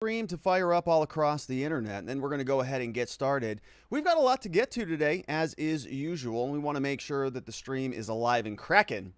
Stream to fire up all across the internet, and then we're going to go ahead and get started. We've got a lot to get to today, as is usual, and we want to make sure that the stream is alive and cracking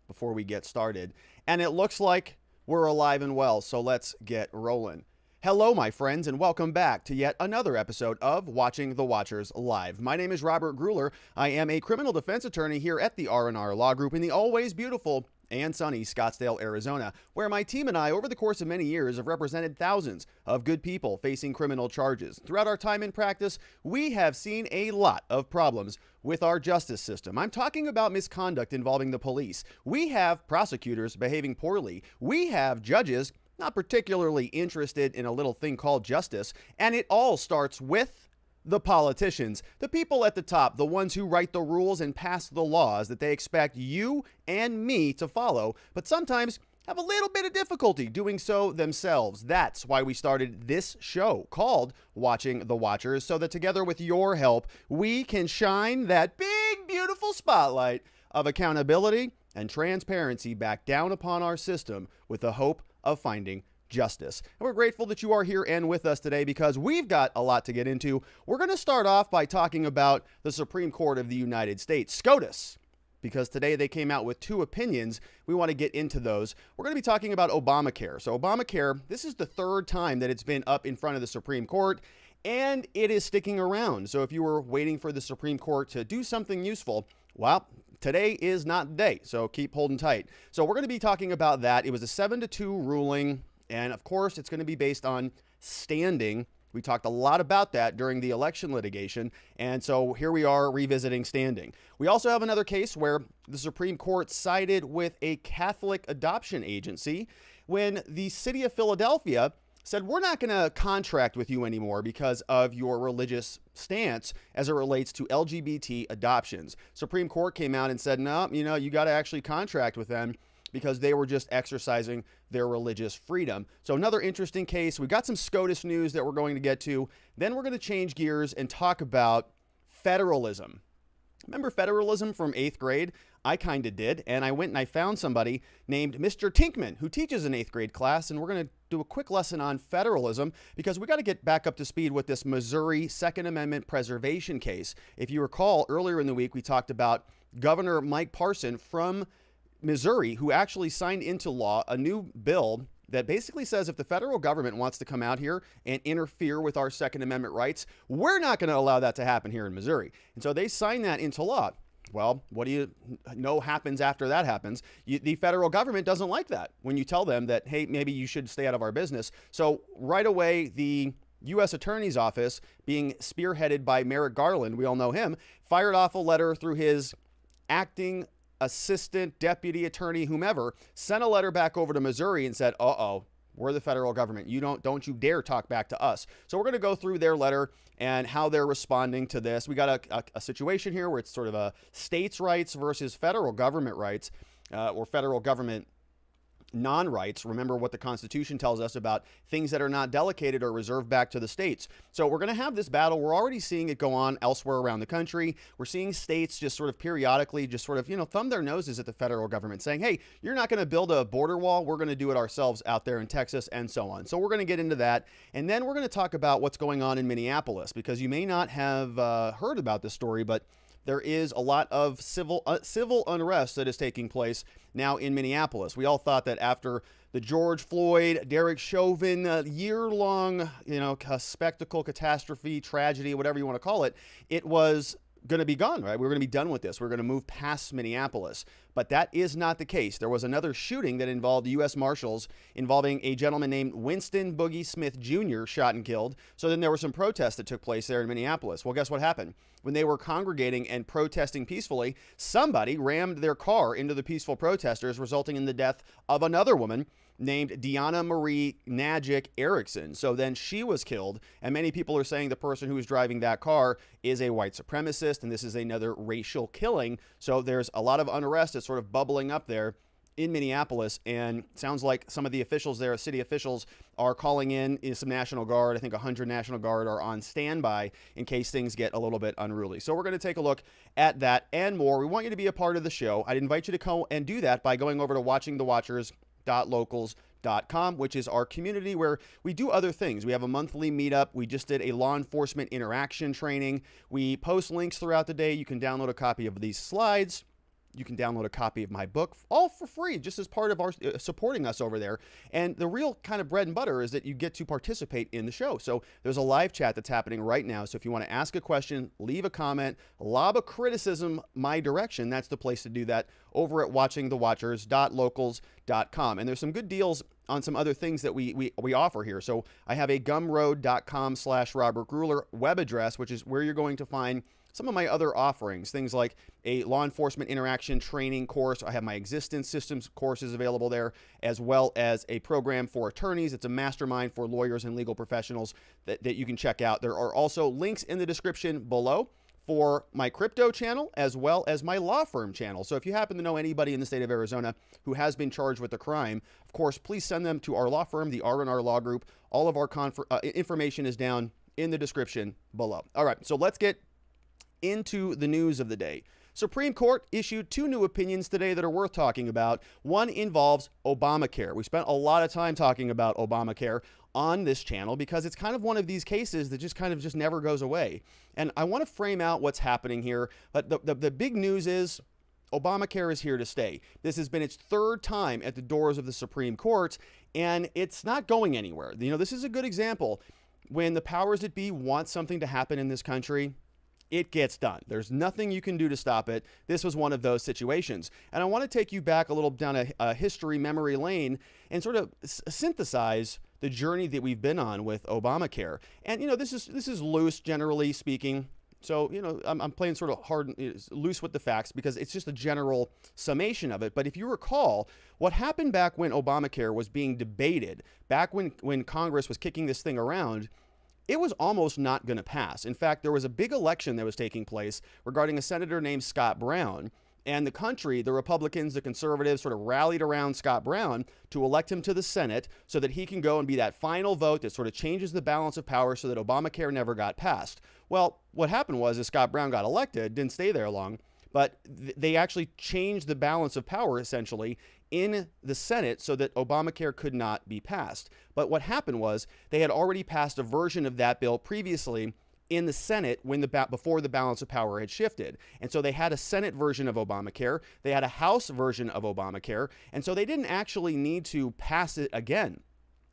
before we get started. And it looks like we're alive and well, so let's get rolling. Hello, my friends, and welcome back to yet another episode of Watching the Watchers Live. My name is Robert Gruler. I am a criminal defense attorney here at the R&R Law Group in the always beautiful and sunny Scottsdale, Arizona, where my team and I, over the course of many years, have represented thousands of good people facing criminal charges. Throughout our time in practice, we have seen a lot of problems with our justice system. I'm talking about misconduct involving the police. We have prosecutors behaving poorly. We have judges not particularly interested in a little thing called justice, and it all starts with the politicians, the people at the top, the ones who write the rules and pass the laws that they expect you and me to follow, but sometimes have a little bit of difficulty doing so themselves. That's why we started this show called Watching the Watchers, so that together with your help, we can shine that big, beautiful spotlight of accountability and transparency back down upon our system with the hope of finding justice. And we're grateful that you are here and with us today because we've got a lot to get into. We're going to start off by talking about the Supreme Court of the United States, SCOTUS, because today they came out with two opinions. We want to get into those. We're going to be talking about Obamacare. So Obamacare, this is the third time that it's been up in front of the Supreme Court, and it is sticking around. So if you were waiting for the Supreme Court to do something useful, well, today is not the day, so keep holding tight. So we're going to be talking about that. It was a 7-2 ruling. And of course, it's going to be based on standing. We talked a lot about that during the election litigation. And so here we are revisiting standing. We also have another case where the Supreme Court sided with a Catholic adoption agency when the city of Philadelphia said, we're not going to contract with you anymore because of your religious stance as it relates to LGBT adoptions. Supreme Court came out and said, no, you got to actually contract with them, because they were just exercising their religious freedom. So another interesting case. We've got some SCOTUS news that we're going to get to. Then we're going to change gears and talk about federalism. Remember federalism from 8th grade? I kind of did. And I went and I found somebody named Mr. Tinkman who teaches an 8th grade class. And we're going to do a quick lesson on federalism because we got to get back up to speed with this Missouri Second Amendment preservation case. If you recall, earlier in the week, we talked about Governor Mike Parson from Missouri, who actually signed into law a new bill that basically says if the federal government wants to come out here and interfere with our Second Amendment rights, we're not going to allow that to happen here in Missouri. And so they signed that into law. Well, what do you know happens after that happens? The federal government doesn't like that when you tell them that, hey, maybe you should stay out of our business. So right away, the U.S. Attorney's Office, being spearheaded by Merrick Garland, we all know him, fired off a letter through his acting assistant, deputy attorney, whomever, sent a letter back over to Missouri and said, we're the federal government. Don't you dare talk back to us. So we're going to go through their letter and how they're responding to this. We got a situation here where it's sort of a states' rights versus federal government rights, or federal government non-rights. Remember what the Constitution tells us about things that are not delegated or reserved back to the states. So we're going to have this battle. We're already seeing it go on elsewhere around the country. We're seeing states just sort of periodically just sort of, thumb their noses at the federal government saying, hey, you're not going to build a border wall. We're going to do it ourselves out there in Texas and so on. So we're going to get into that. And then we're going to talk about what's going on in Minneapolis, because you may not have heard about this story, but there is a lot of civil unrest that is taking place now in Minneapolis. We all thought that after the George Floyd, Derek Chauvin, year-long, spectacle, catastrophe, tragedy, whatever you want to call it, it was going to be gone, right? We're going to be done with this. We're going to move past Minneapolis. But that is not the case. There was another shooting that involved U.S. Marshals involving a gentleman named Winston Boogie Smith Jr. shot and killed. So then there were some protests that took place there in Minneapolis. Well, guess what happened? When they were congregating and protesting peacefully, somebody rammed their car into the peaceful protesters, resulting in the death of another woman named Deanna Marie Najic Erickson. So then she was killed, and many people are saying the person who was driving that car is a white supremacist, and this is another racial killing. So there's a lot of unrest that's sort of bubbling up there in Minneapolis, and sounds like some of the officials there, city officials, are calling in some National Guard. I think 100 National Guard are on standby in case things get a little bit unruly. So we're going to take a look at that and more. We want you to be a part of the show. I'd invite you to come and do that by going over to watchingthewatchers.locals.com which is our community where we do other things. We have a monthly meetup. We just did a law enforcement interaction training. We post links throughout the day. You can download a copy of these slides. You can download a copy of my book, all for free, just as part of our supporting us over there. And the real kind of bread and butter is that you get to participate in the show. So there's a live chat that's happening right now. So if you want to ask a question, leave a comment, lob a criticism my direction, that's the place to do that over at watchingthewatchers.locals.com. And there's some good deals on some other things that we offer here. So I have a gumroad.com/Robert Gruler web address, which is where you're going to find some of my other offerings, things like a law enforcement interaction training course. I have my existence systems courses available there, as well as a program for attorneys. It's a mastermind for lawyers and legal professionals that you can check out. There are also links in the description below for my crypto channel, as well as my law firm channel. So if you happen to know anybody in the state of Arizona who has been charged with a crime, of course, please send them to our law firm, the R&R Law Group. All of our information is down in the description below. All right, so let's get into the news of the day. Supreme Court issued 2 new opinions today that are worth talking about. One involves Obamacare. We spent a lot of time talking about Obamacare on this channel because it's kind of one of these cases that just never goes away. And I want to frame out what's happening here. But the big news is Obamacare is here to stay. This has been its 3rd time at the doors of the Supreme Court, and it's not going anywhere. You know, this is a good example. When the powers that be want something to happen in this country, it gets done. There's nothing you can do to stop it. This was one of those situations. And I want to take you back a little down a history memory lane and sort of synthesize the journey that we've been on with Obamacare. And, you know, this is loose, generally speaking. So, you know, I'm playing sort of hard, loose with the facts because it's just a general summation of it. But if you recall, what happened back when Obamacare was being debated, back when Congress was kicking this thing around, it was almost not going to pass. In fact, there was a big election that was taking place regarding a senator named Scott Brown. And the country, the Republicans, the conservatives, sort of rallied around Scott Brown to elect him to the Senate so that he can go and be that final vote that sort of changes the balance of power so that Obamacare never got passed. Well, what happened was Scott Brown got elected, didn't stay there long, but they actually changed the balance of power, essentially, in the Senate so that Obamacare could not be passed. But what happened was they had already passed a version of that bill previously in the Senate before the balance of power had shifted. And so they had a Senate version of Obamacare, they had a House version of Obamacare, and so they didn't actually need to pass it again.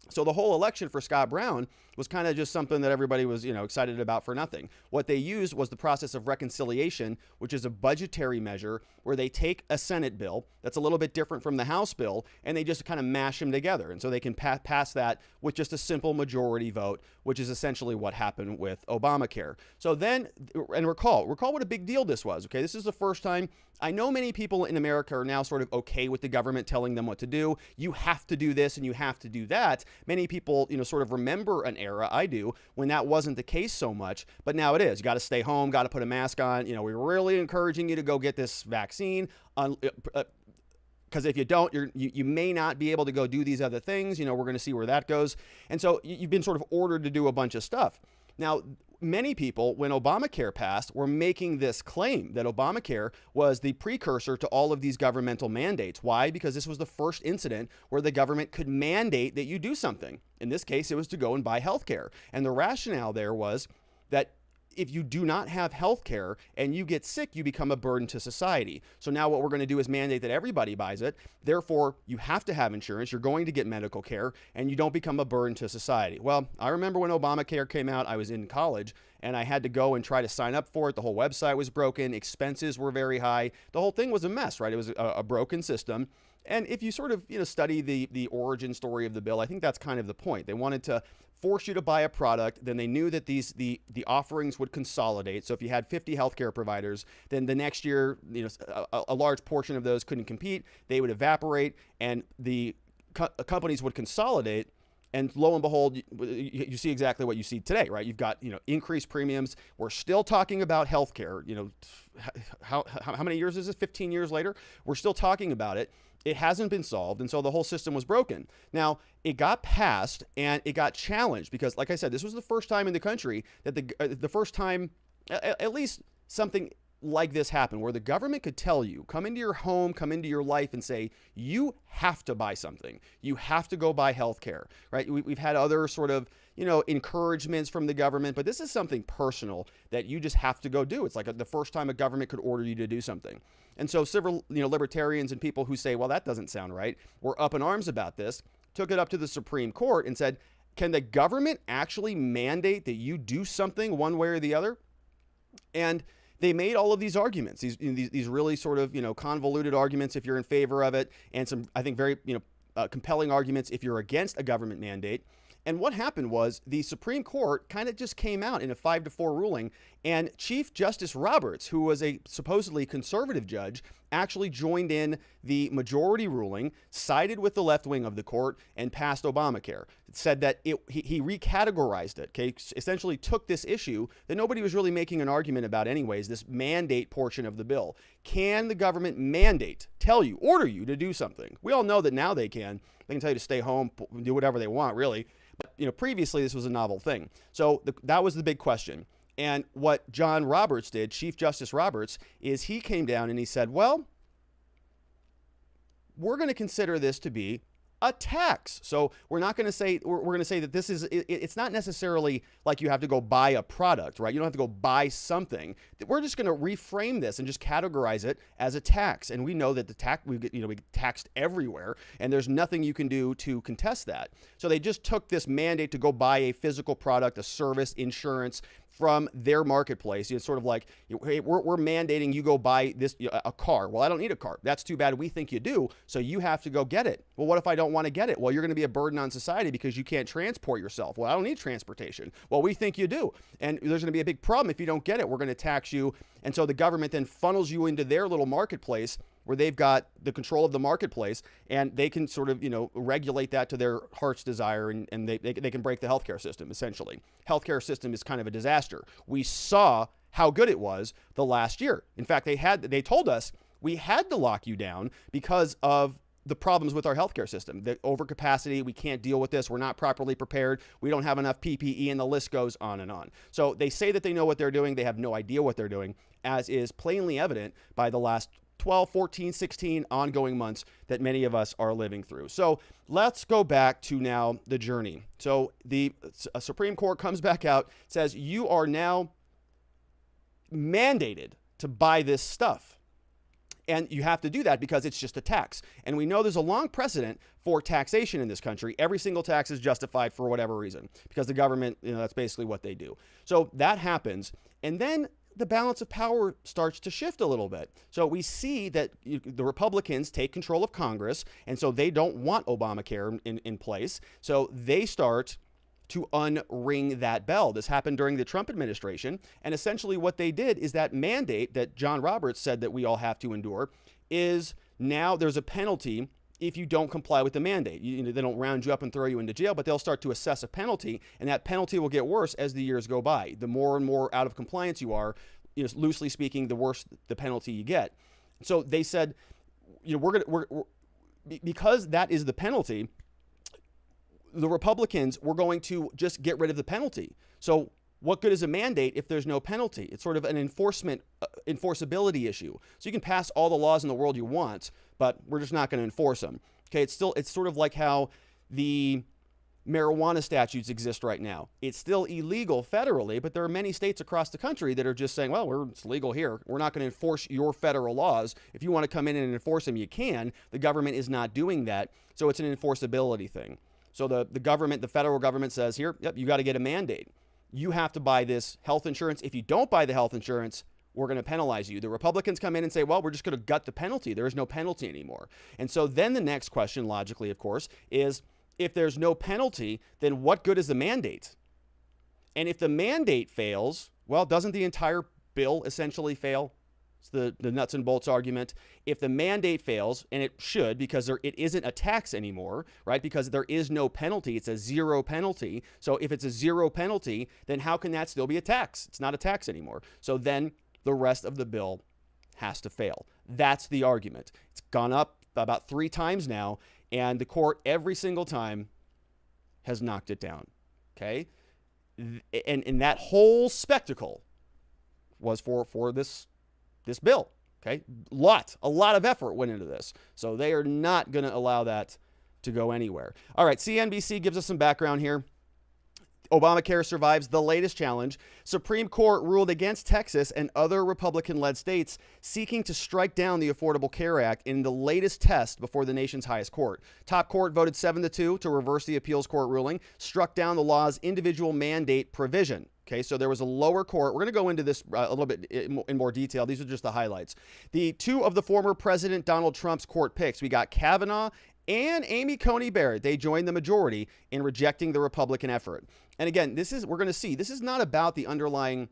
So the whole election for Scott Brown was kind of just something that everybody was, you know, excited about for nothing. What they used was the process of reconciliation, which is a budgetary measure where they take a Senate bill that's a little bit different from the House bill, and they just kind of mash them together. And so they can pass that with just a simple majority vote, which is essentially what happened with Obamacare. So then, and recall what a big deal this was, okay? This is the first time. I know many people in America are now sort of okay with the government telling them what to do. You have to do this and you have to do that. Many people, you know, sort of remember an era, I do, when that wasn't the case so much, but now it is. You got to stay home, got to put a mask on. You know, we're really encouraging you to go get this vaccine. Because if you don't, you may not be able to go do these other things. You know, we're going to see where that goes. And so you've been sort of ordered to do a bunch of stuff. Now, many people, when Obamacare passed, were making this claim that Obamacare was the precursor to all of these governmental mandates. Why? Because this was the first incident where the government could mandate that you do something. In this case, it was to go and buy health care. And the rationale there was that if you do not have health care and you get sick, you become a burden to society. So now what we're going to do is mandate that everybody buys it. Therefore, you have to have insurance. You're going to get medical care and you don't become a burden to society. Well, I remember when Obamacare came out, I was in college and I had to go and try to sign up for it. The whole website was broken. Expenses were very high. The whole thing was a mess, right? It was a broken system. And if you sort of, you know, study the origin story of the bill, I think that's kind of the point. They wanted to force you to buy a product, then they knew that the offerings would consolidate. So if you had 50 healthcare providers, then the next year, you know, a large portion of those couldn't compete. They would evaporate, and the companies would consolidate. And lo and behold, you see exactly what you see today, right? You've got, you know, increased premiums. We're still talking about healthcare. You know, how many years is this? 15 years later, we're still talking about it. It hasn't been solved, and so the whole system was broken. Now, it got passed, and it got challenged because, like I said, this was the first time in the country that the first time, at least something like this happen, where the government could tell you, come into your home, come into your life and say, you have to buy something. You have to go buy healthcare, right? We've had other sort of, encouragements from the government, but this is something personal that you just have to go do. It's like the first time a government could order you to do something. And so several, libertarians and people who say, well, that doesn't sound right, were up in arms about this, took it up to the Supreme Court and said, can the government actually mandate that you do something one way or the other? And they made all of these arguments, these really sort of, convoluted arguments if you're in favor of it, and some, I think, very, compelling arguments if you're against a government mandate. And what happened was the Supreme Court kind of just came out in a 5-4 ruling, and Chief Justice Roberts, who was a supposedly conservative judge, actually joined in the majority ruling, sided with the left wing of the court, and passed Obamacare. It said that he recategorized it, okay? Essentially took this issue that nobody was really making an argument about anyways, this mandate portion of the bill. Can the government mandate, order you to do something? We all know that now they can. They can tell you to stay home, do whatever they want, really. But, previously this was a novel thing. So that was the big question. And what John Roberts did, Chief Justice Roberts, is he came down and he said, well, we're going to consider this to be a tax. So we're not going to say, we're going to say that this is, it's not necessarily like you have to go buy a product, right? You don't have to go buy something. We're just going to reframe this and just categorize it as a tax. And we know that the tax, we get taxed everywhere, and there's nothing you can do to contest that. So they just took this mandate to go buy a physical product, a service, insurance, from their marketplace. It's sort of like, hey, we're mandating you go buy this, a car. Well, I don't need a car. That's too bad. We think you do. So you have to go get it. Well, what if I don't want to get it? Well, you're going to be a burden on society because you can't transport yourself. Well, I don't need transportation. Well, we think you do. And there's going to be a big problem if you don't get it. We're going to tax you. And so the government then funnels you into their little marketplace where they've got the control of the marketplace, and they can sort of, regulate that to their heart's desire, and they can break the healthcare system, essentially. Healthcare system is kind of a disaster. We saw how good it was the last year. In fact, they told us we had to lock you down because of the problems with our healthcare system, the overcapacity. We can't deal with this. We're not properly prepared. We don't have enough PPE, and the list goes on and on. So they say that they know what they're doing. They have no idea what they're doing, as is plainly evident by the last 12, 14, 16 ongoing months that many of us are living through. So let's go back to now the journey. So the Supreme Court comes back out, says you are now mandated to buy this stuff. And you have to do that because it's just a tax. And we know there's a long precedent for taxation in this country. Every single tax is justified for whatever reason because the government, that's basically what they do. So that happens. And then the balance of power starts to shift a little bit. So we see that the Republicans take control of Congress, and so they don't want Obamacare in place. So they start to unring that bell. This happened during the Trump administration, and essentially what they did is that mandate that John Roberts said that we all have to endure is now there's a penalty if you don't comply with the mandate. They don't round you up and throw you into jail, but they'll start to assess a penalty, and that penalty will get worse as the years go by. The more and more out of compliance you are, loosely speaking, the worse the penalty you get. So they said, because that is the penalty, the Republicans were going to just get rid of the penalty. So what good is a mandate if there's no penalty? It's sort of an enforceability issue. So you can pass all the laws in the world you want, but we're just not going to enforce them. Okay, it's sort of like how the marijuana statutes exist right now. It's still illegal federally, but there are many states across the country that are just saying, well, it's legal here. We're not going to enforce your federal laws. If you want to come in and enforce them, you can. The government is not doing that. So it's an enforceability thing. So the federal government says here, yep, you got to get a mandate. You have to buy this health insurance. If you don't buy the health insurance, we're going to penalize you. The Republicans come in and say, well, we're just going to gut the penalty. There is no penalty anymore. And so then the next question, logically, of course, is if there's no penalty, then what good is the mandate? And if the mandate fails, well, doesn't the entire bill essentially fail? It's the nuts and bolts argument. If the mandate fails, and it should because it isn't a tax anymore, right? Because there is no penalty. It's a zero penalty. So if it's a zero penalty, then how can that still be a tax? It's not a tax anymore. So then the rest of the bill has to fail. That's the argument. It's gone up about 3 times now, and the court every single time has knocked it down. Okay? And that whole spectacle was for this this bill. Okay, a lot of effort went into this. So they are not going to allow that to go anywhere. All right, CNBC gives us some background here. Obamacare survives the latest challenge. Supreme Court ruled against Texas and other Republican-led states seeking to strike down the Affordable Care Act in the latest test before the nation's highest court. Top court voted 7-2 to reverse the appeals court ruling, struck down the law's individual mandate provision. Okay, so there was a lower court. We're going to go into this a little bit in more detail. These are just the highlights. The two of the former President Donald Trump's court picks, we got Kavanaugh and Amy Coney Barrett. They joined the majority in rejecting the Republican effort. And again, we're going to see, this is not about the underlying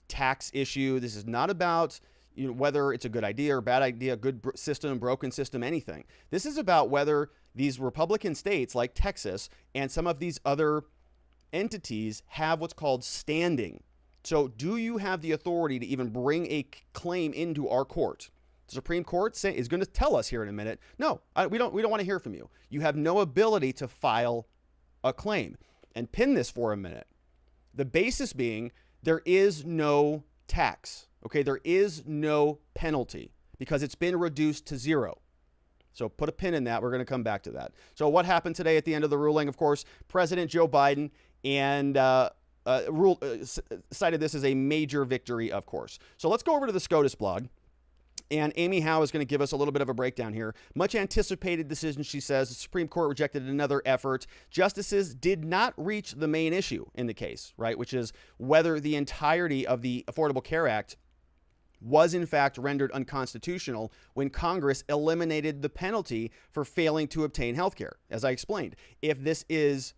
tax issue. This is not about whether it's a good idea or bad idea, good system, broken system, anything. This is about whether these Republican states like Texas and some of these other entities have what's called standing. So do you have the authority to even bring a claim into our court? The Supreme Court is going to tell us here in a minute, no, we don't want to hear from you. You have no ability to file a claim. And pin this for a minute. The basis being there is no tax. Okay, there is no penalty because it's been reduced to zero. So put a pin in that. We're going to come back to that. So what happened today at the end of the ruling? Of course, President Joe Biden and cited this as a major victory, of course. So let's go over to the SCOTUS blog. And Amy Howe is going to give us a little bit of a breakdown here. Much anticipated decision, she says. The Supreme Court rejected another effort. Justices did not reach the main issue in the case, right, which is whether the entirety of the Affordable Care Act was in fact rendered unconstitutional when Congress eliminated the penalty for failing to obtain health care. As I explained, if this is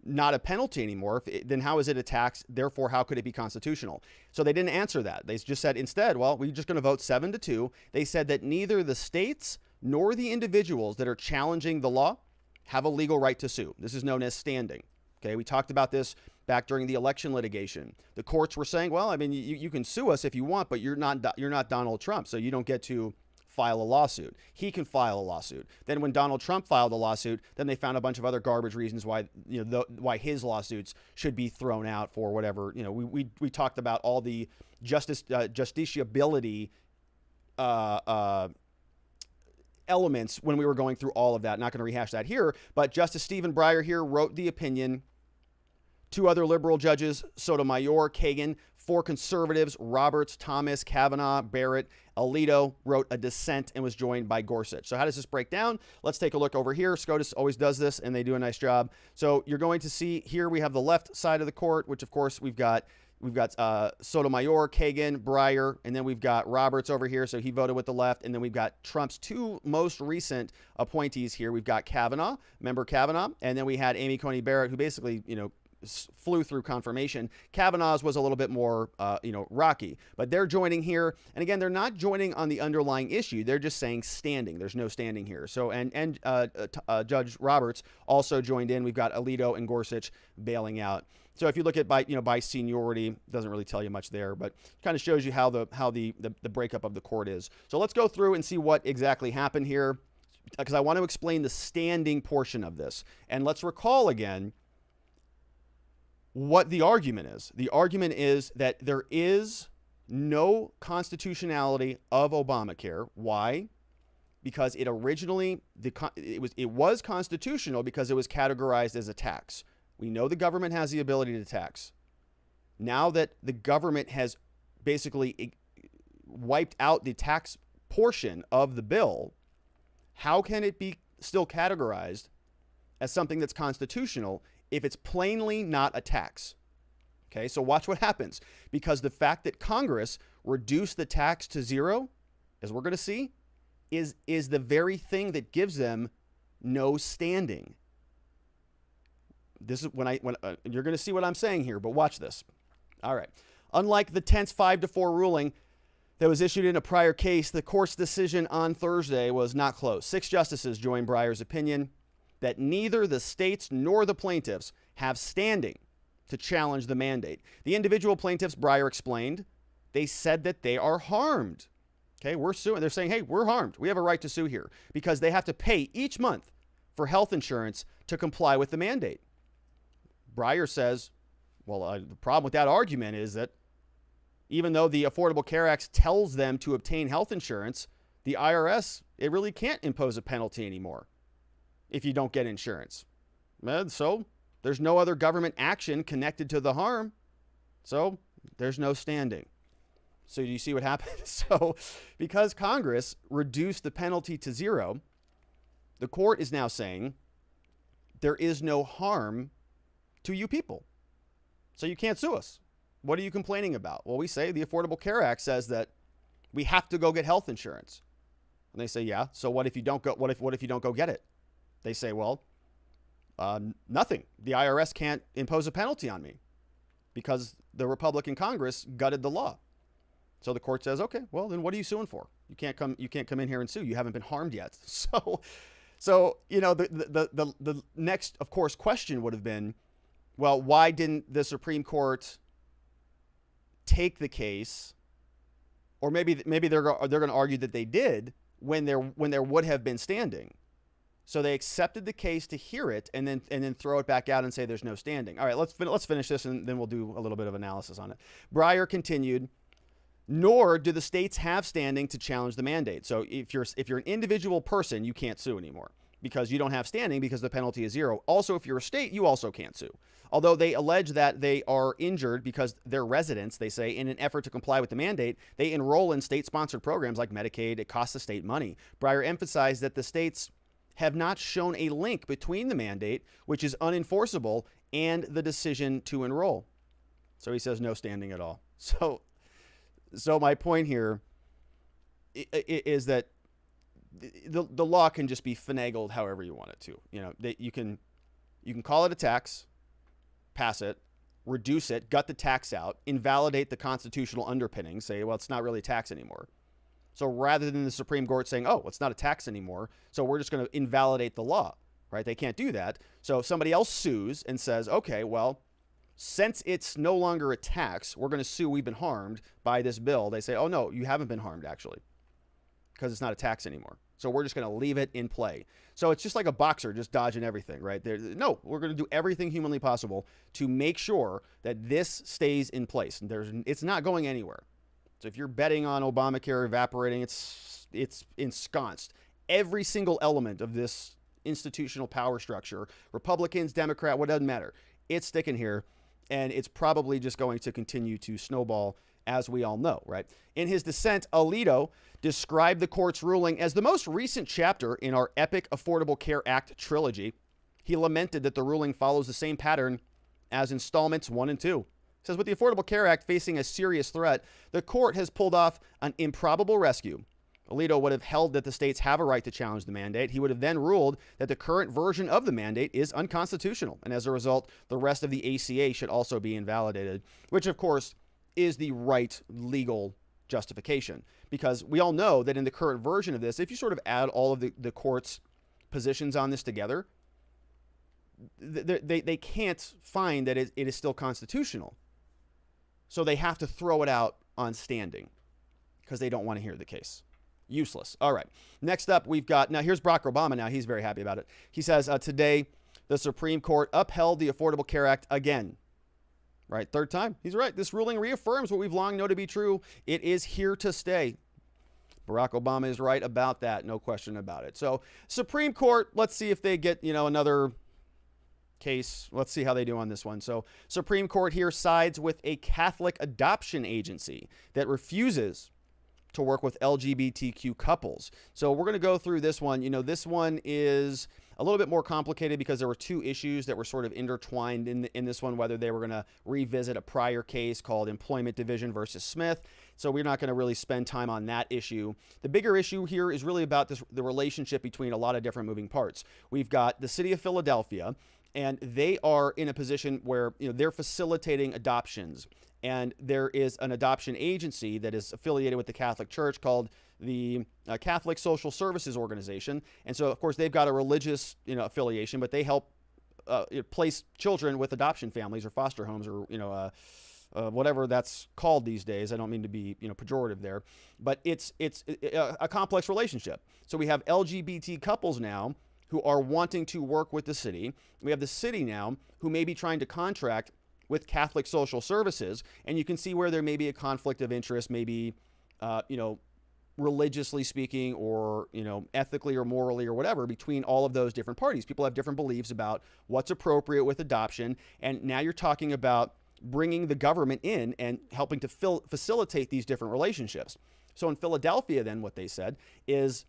not a penalty anymore, then how is it a tax? Therefore, how could it be constitutional? So they didn't answer that. They just said instead, well, we're just going to vote 7-2. They said that neither the states nor the individuals that are challenging the law have a legal right to sue. This is known as standing. Okay, we talked about this back during the election litigation. The courts were saying, well, I mean, you can sue us if you want, but you're not Donald Trump, so you don't get to file a lawsuit. He can file a lawsuit. Then when Donald Trump filed a lawsuit, then they found a bunch of other garbage reasons why why his lawsuits should be thrown out for whatever. We talked about all the justiciability elements when we were going through all of that. Not going to rehash that here, but Justice Stephen Breyer here wrote the opinion. Two other liberal judges, Sotomayor, Kagan. Four conservatives, Roberts, Thomas, Kavanaugh, Barrett, Alito, wrote a dissent and was joined by Gorsuch. So how does this break down? Let's take a look over here. SCOTUS always does this, and they do a nice job. So you're going to see here we have the left side of the court, which of course we've got Sotomayor, Kagan, Breyer, and then we've got Roberts over here. So he voted with the left. And then we've got Trump's two most recent appointees here. We've got Kavanaugh, member Kavanaugh, and then we had Amy Coney Barrett, who basically, flew through confirmation. Kavanaugh's was a little bit more, rocky, but they're joining here. And again, they're not joining on the underlying issue. They're just saying standing. There's no standing here. So, and Judge Roberts also joined in. We've got Alito and Gorsuch bailing out. So if you look at by seniority, doesn't really tell you much there, but kind of shows you how the breakup of the court is. So let's go through and see what exactly happened here, because I want to explain the standing portion of this. And let's recall again what the argument is. The argument is that there is no constitutionality of Obamacare. Why? Because it originally, it was constitutional because it was categorized as a tax. We know the government has the ability to tax. Now that the government has basically wiped out the tax portion of the bill, how can it be still categorized as something that's constitutional if it's plainly not a tax? Okay, so watch what happens. Because the fact that Congress reduced the tax to zero, as we're going to see, is the very thing that gives them no standing. This is when you're going to see what I'm saying here, but watch this. All right. Unlike the tense 5-4 ruling that was issued in a prior case, the court's decision on Thursday was not close. 6 justices joined Breyer's opinion that neither the states nor the plaintiffs have standing to challenge the mandate. The individual plaintiffs, Breyer explained, they said that they are harmed. Okay, we're suing. They're saying, hey, we're harmed. We have a right to sue here because they have to pay each month for health insurance to comply with the mandate. Breyer says, well, the problem with that argument is that Even though the Affordable Care Act tells them to obtain health insurance, the IRS, it really can't impose a penalty anymore if you don't get insurance. So there's no other government action connected to the harm. So there's no standing. So do you see what happened? So because Congress reduced the penalty to zero, the court is now saying there is no harm to you people. So you can't sue us. What are you complaining about? Well, we say the Affordable Care Act says that we have to go get health insurance. And they say, yeah. So what if you don't go? What if you don't go get it? They say, well, nothing. The IRS can't impose a penalty on me because the Republican Congress gutted the law. So the court says, okay, well then what are you suing for? You can't come in here and sue. You haven't been harmed yet. So you know the next, of course, question would have been, well, why didn't the Supreme Court take the case? Or maybe they're going to argue that they did when there would have been standing. So they accepted the case to hear it and then throw it back out and say there's no standing. All right, let's finish this and then we'll do a little bit of analysis on it. Breyer continued, nor do the states have standing to challenge the mandate. So if you're an individual person, you can't sue anymore because you don't have standing because the penalty is zero. Also, if you're a state, you also can't sue. Although they allege that they are injured because their residents, they say, in an effort to comply with the mandate, they enroll in state-sponsored programs like Medicaid. It costs the state money. Breyer emphasized that the states have not shown a link between the mandate, which is unenforceable, and the decision to enroll. So he says no standing at all. So my point here is that the law can just be finagled however you want it to. You know, you can call it a tax, pass it, reduce it, gut the tax out, invalidate the constitutional underpinning, say, well, it's not really a tax anymore. So rather than the Supreme Court saying, oh, it's not a tax anymore, so we're just going to invalidate the law, right? They can't do that. So if somebody else sues and says, okay, well, since it's no longer a tax, we're going to sue, we've been harmed by this bill. They say, oh, no, you haven't been harmed, actually, because it's not a tax anymore. So we're just going to leave it in play. So it's just like a boxer just dodging everything, right? No, we're going to do everything humanly possible to make sure that this stays in place. And it's not going anywhere. So if you're betting on Obamacare evaporating, it's ensconced. Every single element of this institutional power structure, Republicans, Democrat, what doesn't matter. It's sticking here, and it's probably just going to continue to snowball, as we all know, right? In his dissent, Alito described the court's ruling as the most recent chapter in our epic Affordable Care Act trilogy. He lamented that the ruling follows the same pattern as installments 1 and 2. He says, with the Affordable Care Act facing a serious threat, the court has pulled off an improbable rescue. Alito would have held that the states have a right to challenge the mandate. He would have then ruled that the current version of the mandate is unconstitutional. And as a result, the rest of the ACA should also be invalidated, which, of course, is the right legal justification. Because we all know that in the current version of this, if you sort of add all of the court's positions on this together, they can't find that it is still constitutional. So they have to throw it out on standing because they don't want to hear the case. Useless. All right. Next up, we've got, now here's Barack Obama now. He's very happy about it. He says, today, the Supreme Court upheld the Affordable Care Act again. Right. Third time. He's right. This ruling reaffirms what we've long known to be true. It is here to stay. Barack Obama is right about that. No question about it. So Supreme Court, let's see if they get, another case. Let's see how they do on this one. So Supreme Court here sides with a Catholic adoption agency that refuses to work with LGBTQ couples. So we're going to go through this one. This one is a little bit more complicated because there were two issues that were sort of intertwined in this one, whether they were going to revisit a prior case called Employment Division versus Smith. So we're not going to really spend time on that issue. The bigger issue here is really about the relationship between a lot of different moving parts. We've got the city of Philadelphia, and they are in a position where they're facilitating adoptions. And there is an adoption agency that is affiliated with the Catholic Church called the Catholic Social Services Organization. And so, of course, they've got a religious affiliation, but they help place children with adoption families or foster homes or, whatever that's called these days. I don't mean to be, pejorative there, but it's a complex relationship. So we have LGBT couples now who are wanting to work with the city. We have the city now who may be trying to contract with Catholic social services, and you can see where there may be a conflict of interest, maybe, religiously speaking, or, ethically or morally or whatever, between all of those different parties. People have different beliefs about what's appropriate with adoption. And now you're talking about bringing the government in and helping to facilitate these different relationships. So in Philadelphia, then what they said is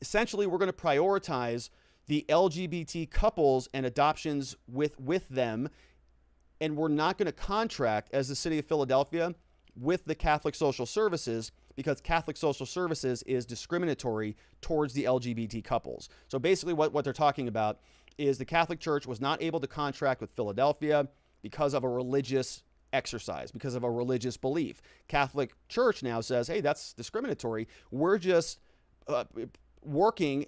essentially we're going to prioritize the LGBT couples and adoptions with them. And we're not going to contract as the city of Philadelphia with the Catholic social services, because Catholic social services is discriminatory towards the LGBT couples. So basically what they're talking about is the Catholic Church was not able to contract with Philadelphia because of a religious exercise, because of a religious belief. Catholic Church now says, hey, that's discriminatory. We're just working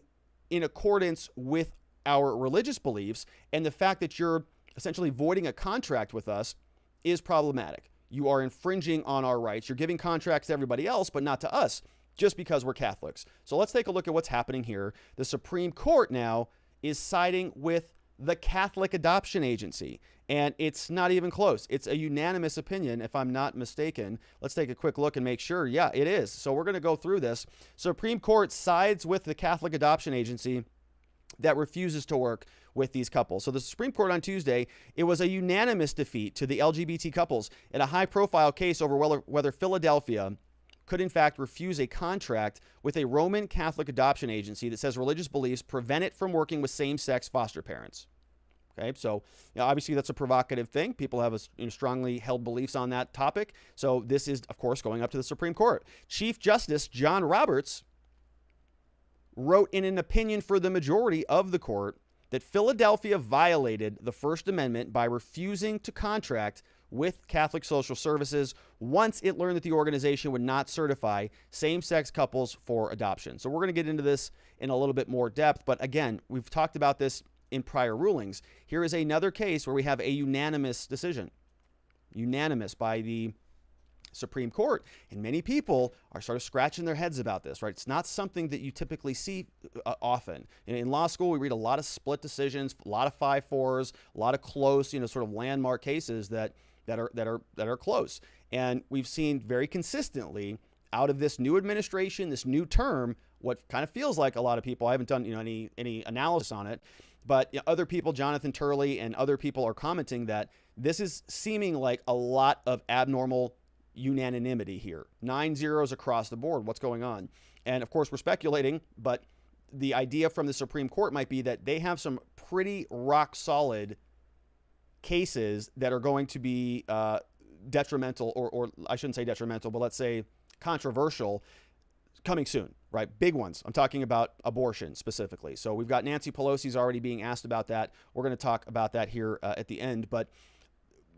in accordance with our religious beliefs, and the fact that you're essentially voiding a contract with us is problematic. You are infringing on our rights. You're giving contracts to everybody else, but not to us, just because we're Catholics. So let's take a look at what's happening here. The Supreme Court now is siding with the Catholic Adoption Agency, and it's not even close. It's a unanimous opinion, if I'm not mistaken. Let's take a quick look and make sure. Yeah, it is. So we're going to go through this. Supreme Court sides with the Catholic Adoption Agency that refuses to work with these couples. So the Supreme Court on Tuesday, it was a unanimous defeat to the LGBT couples in a high-profile case over whether Philadelphia could in fact refuse a contract with a Roman Catholic adoption agency that says religious beliefs prevent it from working with same-sex foster parents. Okay, so obviously that's a provocative thing. People have strongly held beliefs on that topic. So this is, of course, going up to the Supreme Court. Chief Justice John Roberts wrote in an opinion for the majority of the court that Philadelphia violated the First Amendment by refusing to contract with Catholic Social Services once it learned that the organization would not certify same-sex couples for adoption. So we're going to get into this in a little bit more depth, but again, we've talked about this in prior rulings. Here is another case where we have a unanimous decision, unanimous by the Supreme Court, and many people are sort of scratching their heads about this, right? It's not something that you typically see often. In law school, we read a lot of split decisions, a lot of 5-4s, a lot of close, sort of landmark cases that are close. And we've seen very consistently out of this new administration, this new term, what kind of feels like a lot of people, I haven't done any analysis on it, but other people, Jonathan Turley and other people, are commenting that this is seeming like a lot of abnormal unanimity here. 9-0s across the board. What's going on? And of course, we're speculating, but the idea from the Supreme Court might be that they have some pretty rock solid cases that are going to be detrimental, or I shouldn't say detrimental, but let's say controversial, coming soon, right? Big ones. I'm talking about abortion specifically. So we've got Nancy Pelosi's already being asked about that. We're going to talk about that here at the end, but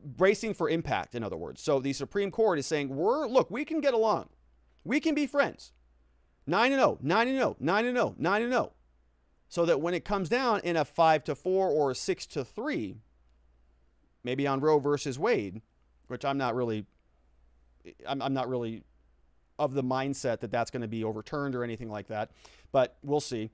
bracing for impact, in other words. So the Supreme Court is saying, look, we can get along. We can be friends. 9-0, 9-0, 9-0, 9-0. So that when it comes down in a 5-4 or a 6-3, maybe on Roe versus Wade, which I'm not really of the mindset that that's going to be overturned or anything like that, but we'll see.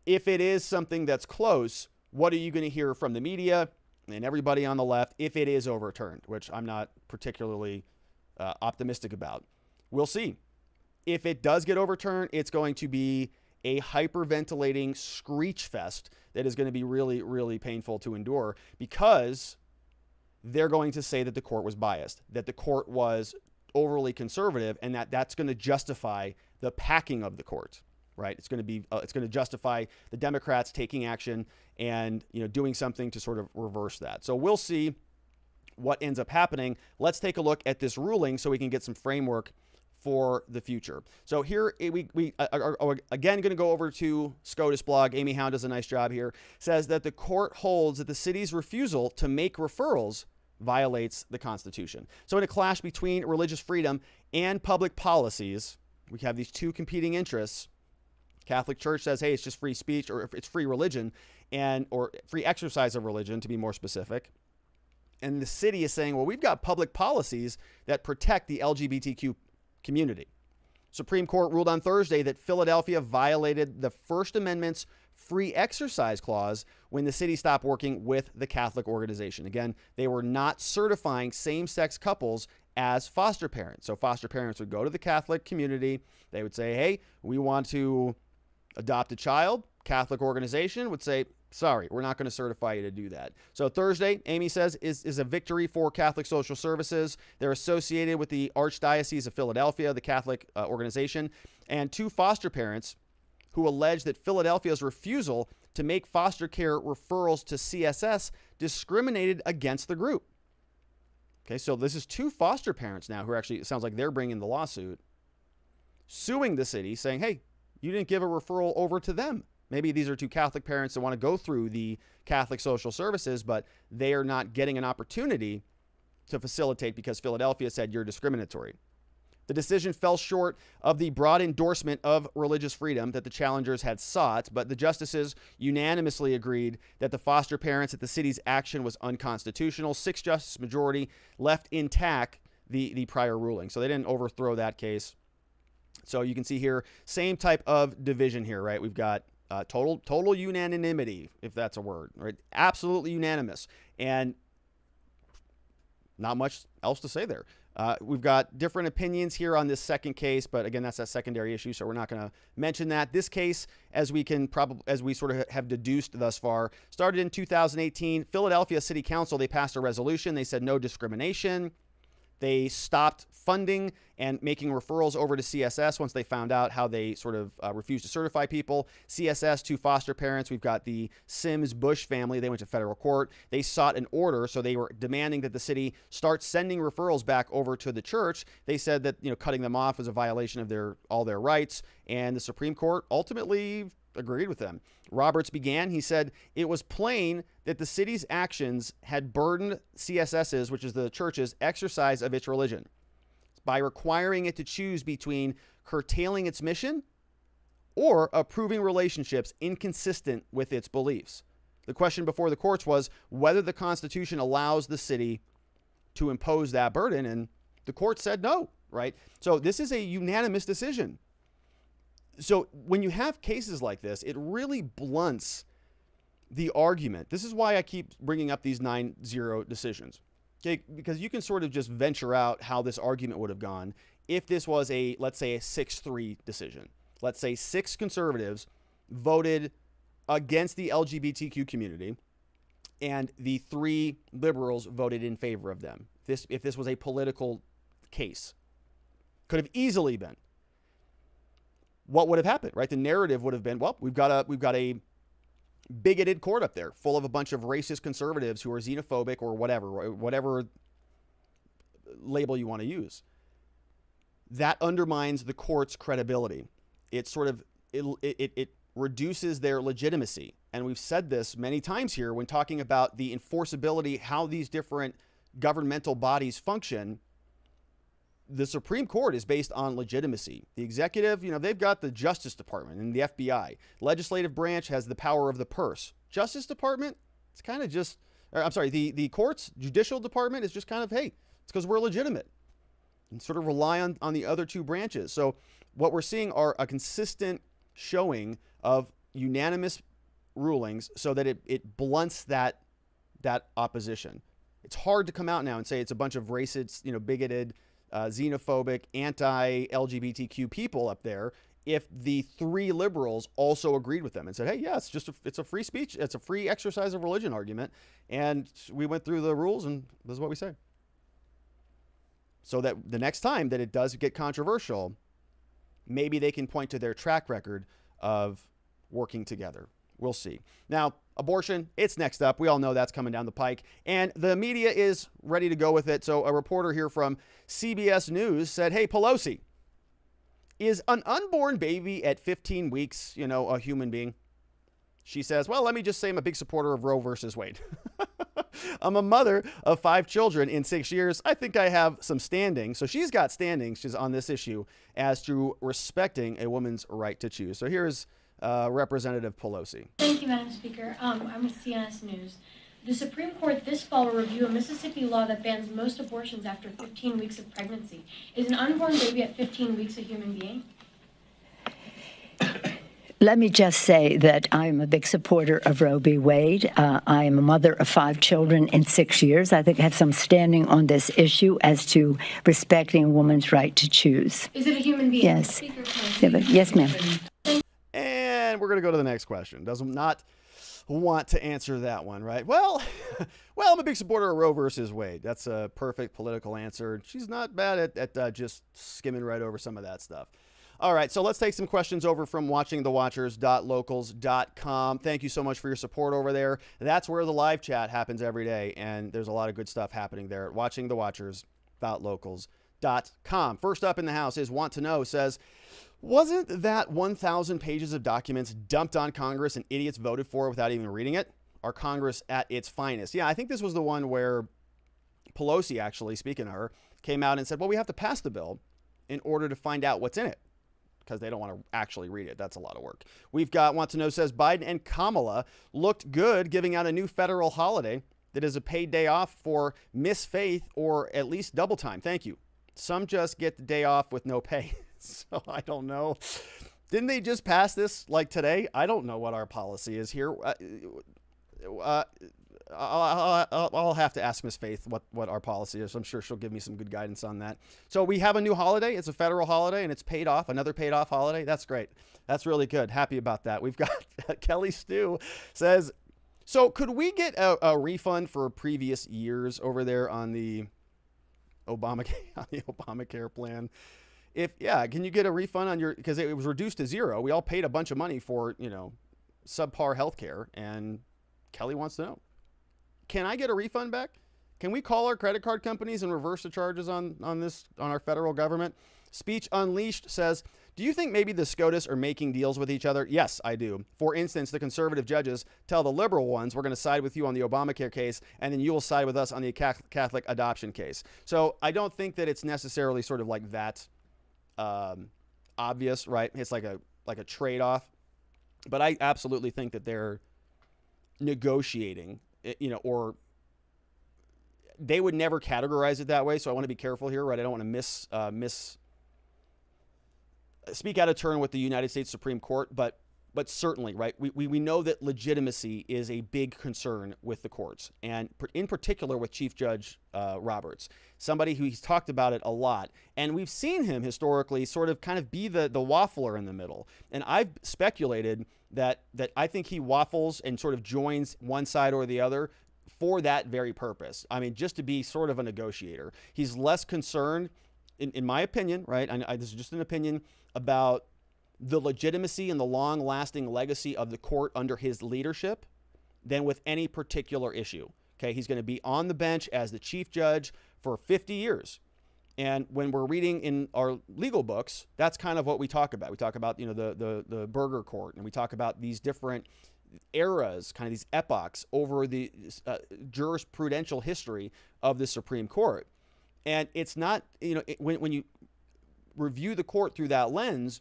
If it is something that's close, what are you going to hear from the media and everybody on the left if it is overturned, which I'm not particularly optimistic about? We'll see. If it does get overturned, it's going to be a hyperventilating screech fest that is going to be really, really painful to endure, because they're going to say that the court was biased, that the court was overly conservative, and that's going to justify the packing of the court, right? It's going to justify the Democrats taking action and doing something to sort of reverse that. So we'll see what ends up happening. Let's take a look at this ruling so we can get some framework for the future. So here we are again going to go over to SCOTUS blog. Amy Hound does a nice job here. Says that the court holds that the city's refusal to make referrals violates the Constitution. So in a clash between religious freedom and public policies, we have these two competing interests. Catholic Church says, hey, it's just free speech, or it's free religion, or free exercise of religion, to be more specific. And the city is saying, well, we've got public policies that protect the LGBTQ community. Supreme Court ruled on Thursday that Philadelphia violated the First Amendment's free exercise clause when the city stopped working with the Catholic organization. Again, they were not certifying same-sex couples as foster parents. So foster parents would go to the Catholic community. They would say, hey, we want to adopt a child. Catholic organization would say, sorry, we're not going to certify you to do that. So Thursday, Amy says, is a victory for Catholic Social Services. They're associated with the Archdiocese of Philadelphia, the Catholic organization, and 2 foster parents who allege that Philadelphia's refusal to make foster care referrals to CSS discriminated against the group. Okay, so this is 2 foster parents now who are actually, it sounds like they're bringing the lawsuit, suing the city, saying, hey, you didn't give a referral over to them. Maybe these are 2 Catholic parents that want to go through the Catholic Social Services, but they are not getting an opportunity to facilitate because Philadelphia said you're discriminatory. The decision fell short of the broad endorsement of religious freedom that the challengers had sought, but the justices unanimously agreed that the foster parents, that the city's action was unconstitutional. 6-justice majority left intact the prior ruling. So they didn't overthrow that case. So you can see here, same type of division here, right? We've got total unanimity, if that's a word, right? Absolutely unanimous. And not much else to say there. We've got different opinions here on this second case, but again, that's a secondary issue, so we're not going to mention that. This case, as we sort of have deduced thus far, started in 2018. Philadelphia City Council, they passed a resolution. They said no discrimination. They stopped funding and making referrals over to CSS once they found out how they sort of refused to certify people. CSS, 2 foster parents. We've got the Sims Bush family. They went to federal court. They sought an order, so they were demanding that the city start sending referrals back over to the church. They said that cutting them off was a violation of all their rights, and the Supreme Court ultimately agreed with them. Roberts began, he said, it was plain that the city's actions had burdened CSS's, which is the church's, exercise of its religion by requiring it to choose between curtailing its mission or approving relationships inconsistent with its beliefs. The question before the courts was whether the Constitution allows the city to impose that burden, and the court said no, right? So this is a unanimous decision. So when you have cases like this, it really blunts the argument. This is why I keep bringing up these 9-0 decisions, okay? Because you can sort of just venture out how this argument would have gone if this was let's say, a 6-3 decision. Let's say 6 conservatives voted against the LGBTQ community and the 3 liberals voted in favor of them. If this was a political case, could have easily been. What would have happened, right? The narrative would have been, well, we've got a bigoted court up there full of a bunch of racist conservatives who are xenophobic or whatever label you want to use. That undermines the court's credibility. It reduces their legitimacy. And we've said this many times here when talking about the enforceability, how these different governmental bodies function. The Supreme Court is based on legitimacy. The executive, they've got the Justice Department and the FBI. Legislative branch has the power of the purse. Justice Department, it's kind of just, the courts, judicial department is just kind of, hey, it's because we're legitimate and sort of rely on the other 2 branches. So what we're seeing are a consistent showing of unanimous rulings so that it blunts that opposition. It's hard to come out now and say it's a bunch of racist, bigoted, xenophobic, anti-LGBTQ people up there if the 3 liberals also agreed with them and said, hey, yeah, it's a free speech, it's a free exercise of religion argument, and we went through the rules and this is what we say. So that the next time that it does get controversial, maybe they can point to their track record of working together. We'll see. Now, abortion, it's next up. We all know that's coming down the pike, and the media is ready to go with it. So a reporter here from CBS News said, hey, Pelosi, is an unborn baby at 15 weeks, a human being? She says, well, let me just say I'm a big supporter of Roe versus Wade. I'm a mother of 5 children in 6 years. I think I have some standing. So she's got standing. She's on this issue as to respecting a woman's right to choose. So here's Representative Pelosi. Thank you, Madam Speaker. I'm with CNS News. The Supreme Court this fall will review a Mississippi law that bans most abortions after 15 weeks of pregnancy. Is an unborn baby at 15 weeks a human being? Let me just say that I'm a big supporter of Roe v. Wade. I am a mother of 5 children in 6 years. I think I have some standing on this issue as to respecting a woman's right to choose. Is it a human being? Yes. Speaker, Yes, ma'am. And we're going to go to the next question. Does not want to answer that one, right? Well, I'm a big supporter of Roe versus Wade. That's a perfect political answer. She's not bad at just skimming right over some of that stuff. All right, so let's take some questions over from watchingthewatchers.locals.com. Thank you so much for your support over there. That's where the live chat happens every day, and there's a lot of good stuff happening there at watchingthewatchers.locals.com. First up in the house is Want to Know says, wasn't that 1,000 pages of documents dumped on Congress and idiots voted for without even reading it? Our Congress at its finest. Yeah, I think this was the one where Pelosi, actually, speaking of her, came out and said, well, we have to pass the bill in order to find out what's in it, because they don't want to actually read it. That's a lot of work. We've got Want to Know says Biden and Kamala looked good giving out a new federal holiday that is a paid day off for misfaith or at least double time. Thank you. Some just get the day off with no pay. So I don't know. Didn't they just pass this like today? I don't know what our policy is here. I'll have to ask Miss Faith what our policy is. I'm sure she'll give me some good guidance on that. So we have a new holiday. It's a federal holiday and it's paid off. Another paid off holiday. That's great. That's really good. Happy about that. We've got Kelly Stew says, so could we get a refund for previous years over there on the Obamacare plan? Can you get a refund on your, because it was reduced to zero. We all paid a bunch of money for, subpar healthcare, and Kelly wants to know, can I get a refund back? Can we call our credit card companies and reverse the charges on our federal government? Speech Unleashed says, do you think maybe the SCOTUS are making deals with each other? Yes, I do. For instance, the conservative judges tell the liberal ones, we're going to side with you on the Obamacare case, and then you will side with us on the Catholic adoption case. So I don't think that it's necessarily sort of like that obvious, right? It's like a trade-off. But I absolutely think that they're negotiating, or they would never categorize it that way. So I want to be careful here, right? I don't want to speak out of turn with the United States Supreme Court, but certainly, right? We know that legitimacy is a big concern with the courts, and in particular with Chief Judge Roberts, somebody who he's talked about it a lot. And we've seen him historically sort of kind of be the waffler in the middle. And I've speculated that I think he waffles and sort of joins one side or the other for that very purpose. I mean, just to be sort of a negotiator. He's less concerned, in my opinion, right? This is just an opinion, about the legitimacy and the long-lasting legacy of the court under his leadership than with any particular issue. Okay, he's going to be on the bench as the chief judge for 50 years. And when we're reading in our legal books, that's kind of what we talk about. We talk about, the Burger Court, and we talk about these different eras, kind of these epochs over the jurisprudential history of the Supreme Court. And it's not, when you review the court through that lens,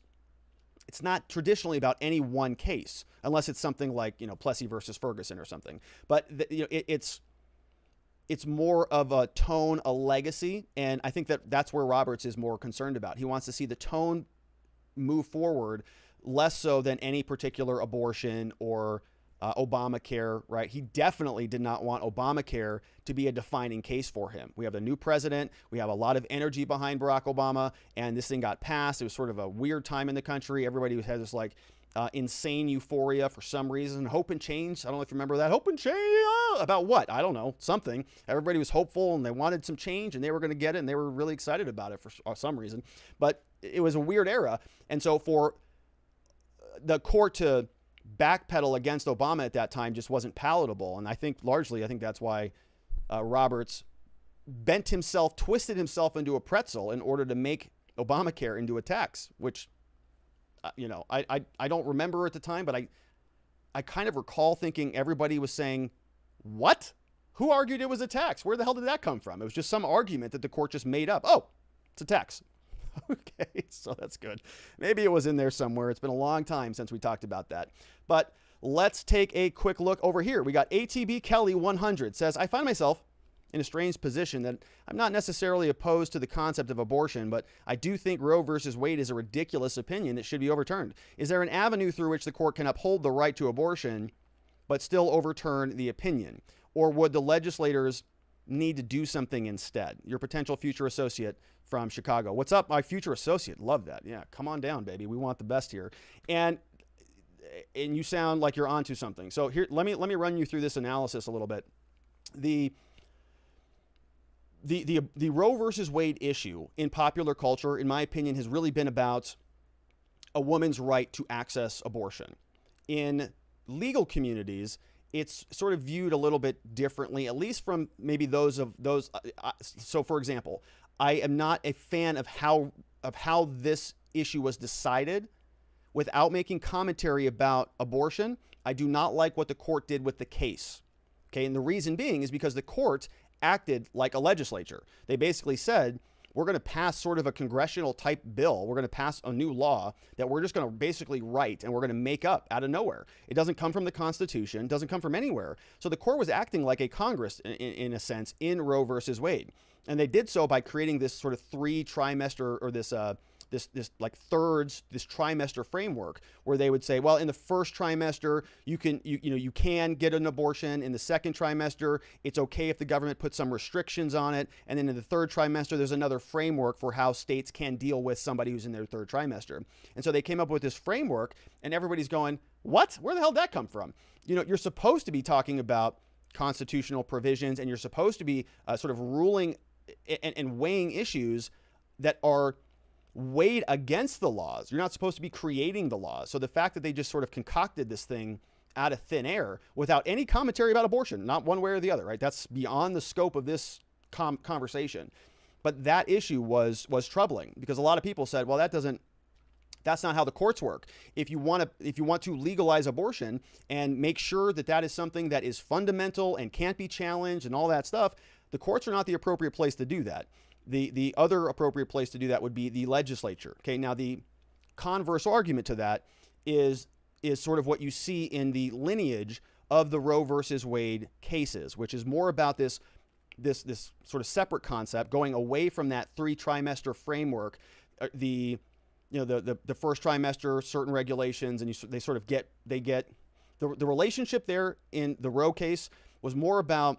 it's not traditionally about any one case, unless it's something like, Plessy versus Ferguson or something. But, it's more of a tone, a legacy. And I think that's where Roberts is more concerned about. He wants to see the tone move forward, less so than any particular abortion or Obamacare, right? He definitely did not want Obamacare to be a defining case for him. We have a new president. We have a lot of energy behind Barack Obama, and this thing got passed. It was sort of a weird time in the country. Everybody had this insane euphoria for some reason. Hope and change. I don't know if you remember that. Hope and change. About what? I don't know. Something. Everybody was hopeful and they wanted some change and they were going to get it and they were really excited about it for some reason. But it was a weird era. And so for the court to backpedal against Obama at that time just wasn't palatable. And I think that's why Roberts twisted himself into a pretzel in order to make Obamacare into a tax, which, I don't remember at the time, but I kind of recall thinking everybody was saying, what? Who argued it was a tax? Where the hell did that come from? It was just some argument that the court just made up. Oh, it's a tax. Okay, so that's good. Maybe it was in there somewhere. It's been a long time since we talked about that. But let's take a quick look over here. We got ATB Kelly 100 says, I find myself in a strange position that I'm not necessarily opposed to the concept of abortion, but I do think Roe versus Wade is a ridiculous opinion that should be overturned. Is there an avenue through which the court can uphold the right to abortion but still overturn the opinion? Or would the legislators need to do something instead? Your potential future associate from Chicago. What's up, my future associate? Love that. Yeah, come on down, baby. We want the best here. And you sound like you're onto something. So here, let me run you through this analysis a little bit. The Roe versus Wade issue in popular culture, in my opinion, has really been about a woman's right to access abortion. In legal communities, it's sort of viewed a little bit differently, at least from maybe those. So, for example, I am not a fan of how this issue was decided. Without making commentary about abortion, I do not like what the court did with the case. Okay, and the reason being is because the court acted like a legislature. They basically said, we're going to pass sort of a congressional type bill. We're going to pass a new law that we're just going to basically write and we're going to make up out of nowhere. It doesn't come from the Constitution, doesn't come from anywhere. So the court was acting like a Congress in a sense in Roe versus Wade. And they did so by creating this sort of three trimester or this like thirds, this trimester framework where they would say, well, in the first trimester, you can get an abortion. In the second trimester, it's okay if the government puts some restrictions on it. And then in the third trimester, there's another framework for how states can deal with somebody who's in their third trimester. And so they came up with this framework and everybody's going, what? Where the hell did that come from? You're supposed to be talking about constitutional provisions and you're supposed to be sort of ruling and weighing issues that are weighed against the laws. You're not supposed to be creating the laws. So the fact that they just sort of concocted this thing out of thin air without any commentary about abortion, not one way or the other, right? That's beyond the scope of this conversation. But that issue was troubling because a lot of people said, well, that's not how the courts work. If you want to legalize abortion and make sure that that is something that is fundamental and can't be challenged and all that stuff, the courts are not the appropriate place to do that. The other appropriate place to do that would be the legislature. Okay, now the converse argument to that is sort of what you see in the lineage of the Roe versus Wade cases, which is more about this sort of separate concept, going away from that three trimester framework. The first trimester, certain regulations, and they sort of get the relationship there in the Roe case was more about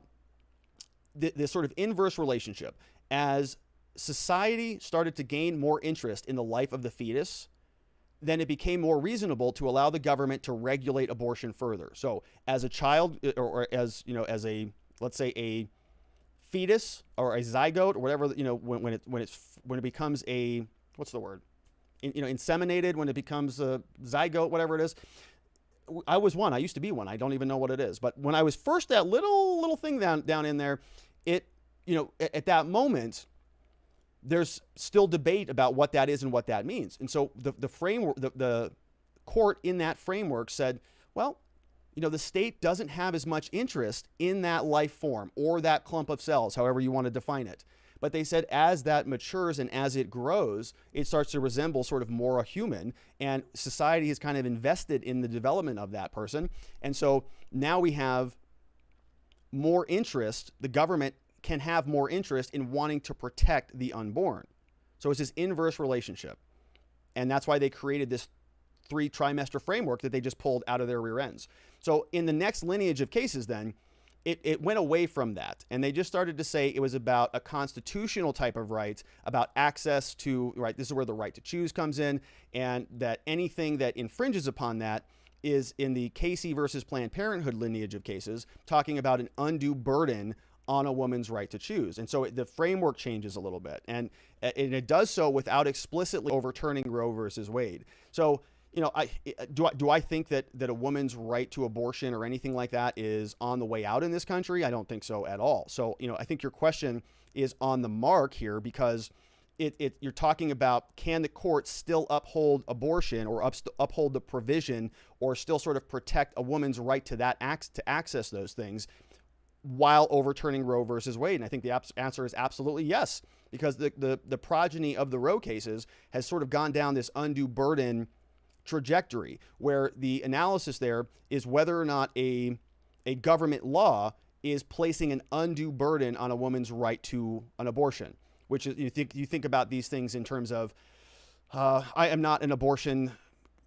this sort of inverse relationship. As society started to gain more interest in the life of the fetus, then it became more reasonable to allow the government to regulate abortion further. So as a child or as let's say a fetus or a zygote or whatever, when it becomes a, what's the word? Inseminated, when it becomes a zygote, whatever it is. I was one. I used to be one. I don't even know what it is. But when I was first that little thing down in there, at that moment, there's still debate about what that is and what that means. And so the framework, the court in that framework said, well, the state doesn't have as much interest in that life form or that clump of cells, however you want to define it. But they said as that matures and as it grows, it starts to resemble sort of more a human, and society has kind of invested in the development of that person. And so now we have more interest. The government can have more interest in wanting to protect the unborn. So it's this inverse relationship. And that's why they created this three trimester framework that they just pulled out of their rear ends. So in the next lineage of cases then, it went away from that. And they just started to say it was about a constitutional type of right, about access to, right, this is where the right to choose comes in, and that anything that infringes upon that is in the Casey versus Planned Parenthood lineage of cases, talking about an undue burden on a woman's right to choose. And so the framework changes a little bit. And it does so without explicitly overturning Roe versus Wade. So, do I think that a woman's right to abortion or anything like that is on the way out in this country? I don't think so at all. So, I think your question is on the mark here because you're talking about, can the court still uphold abortion or uphold the provision or still sort of protect a woman's right to to access those things while overturning Roe versus Wade? And I think the answer is absolutely yes, because the progeny of the Roe cases has sort of gone down this undue burden trajectory where the analysis there is whether or not a government law is placing an undue burden on a woman's right to an abortion, which is, you think about these things in terms of, I am not an abortion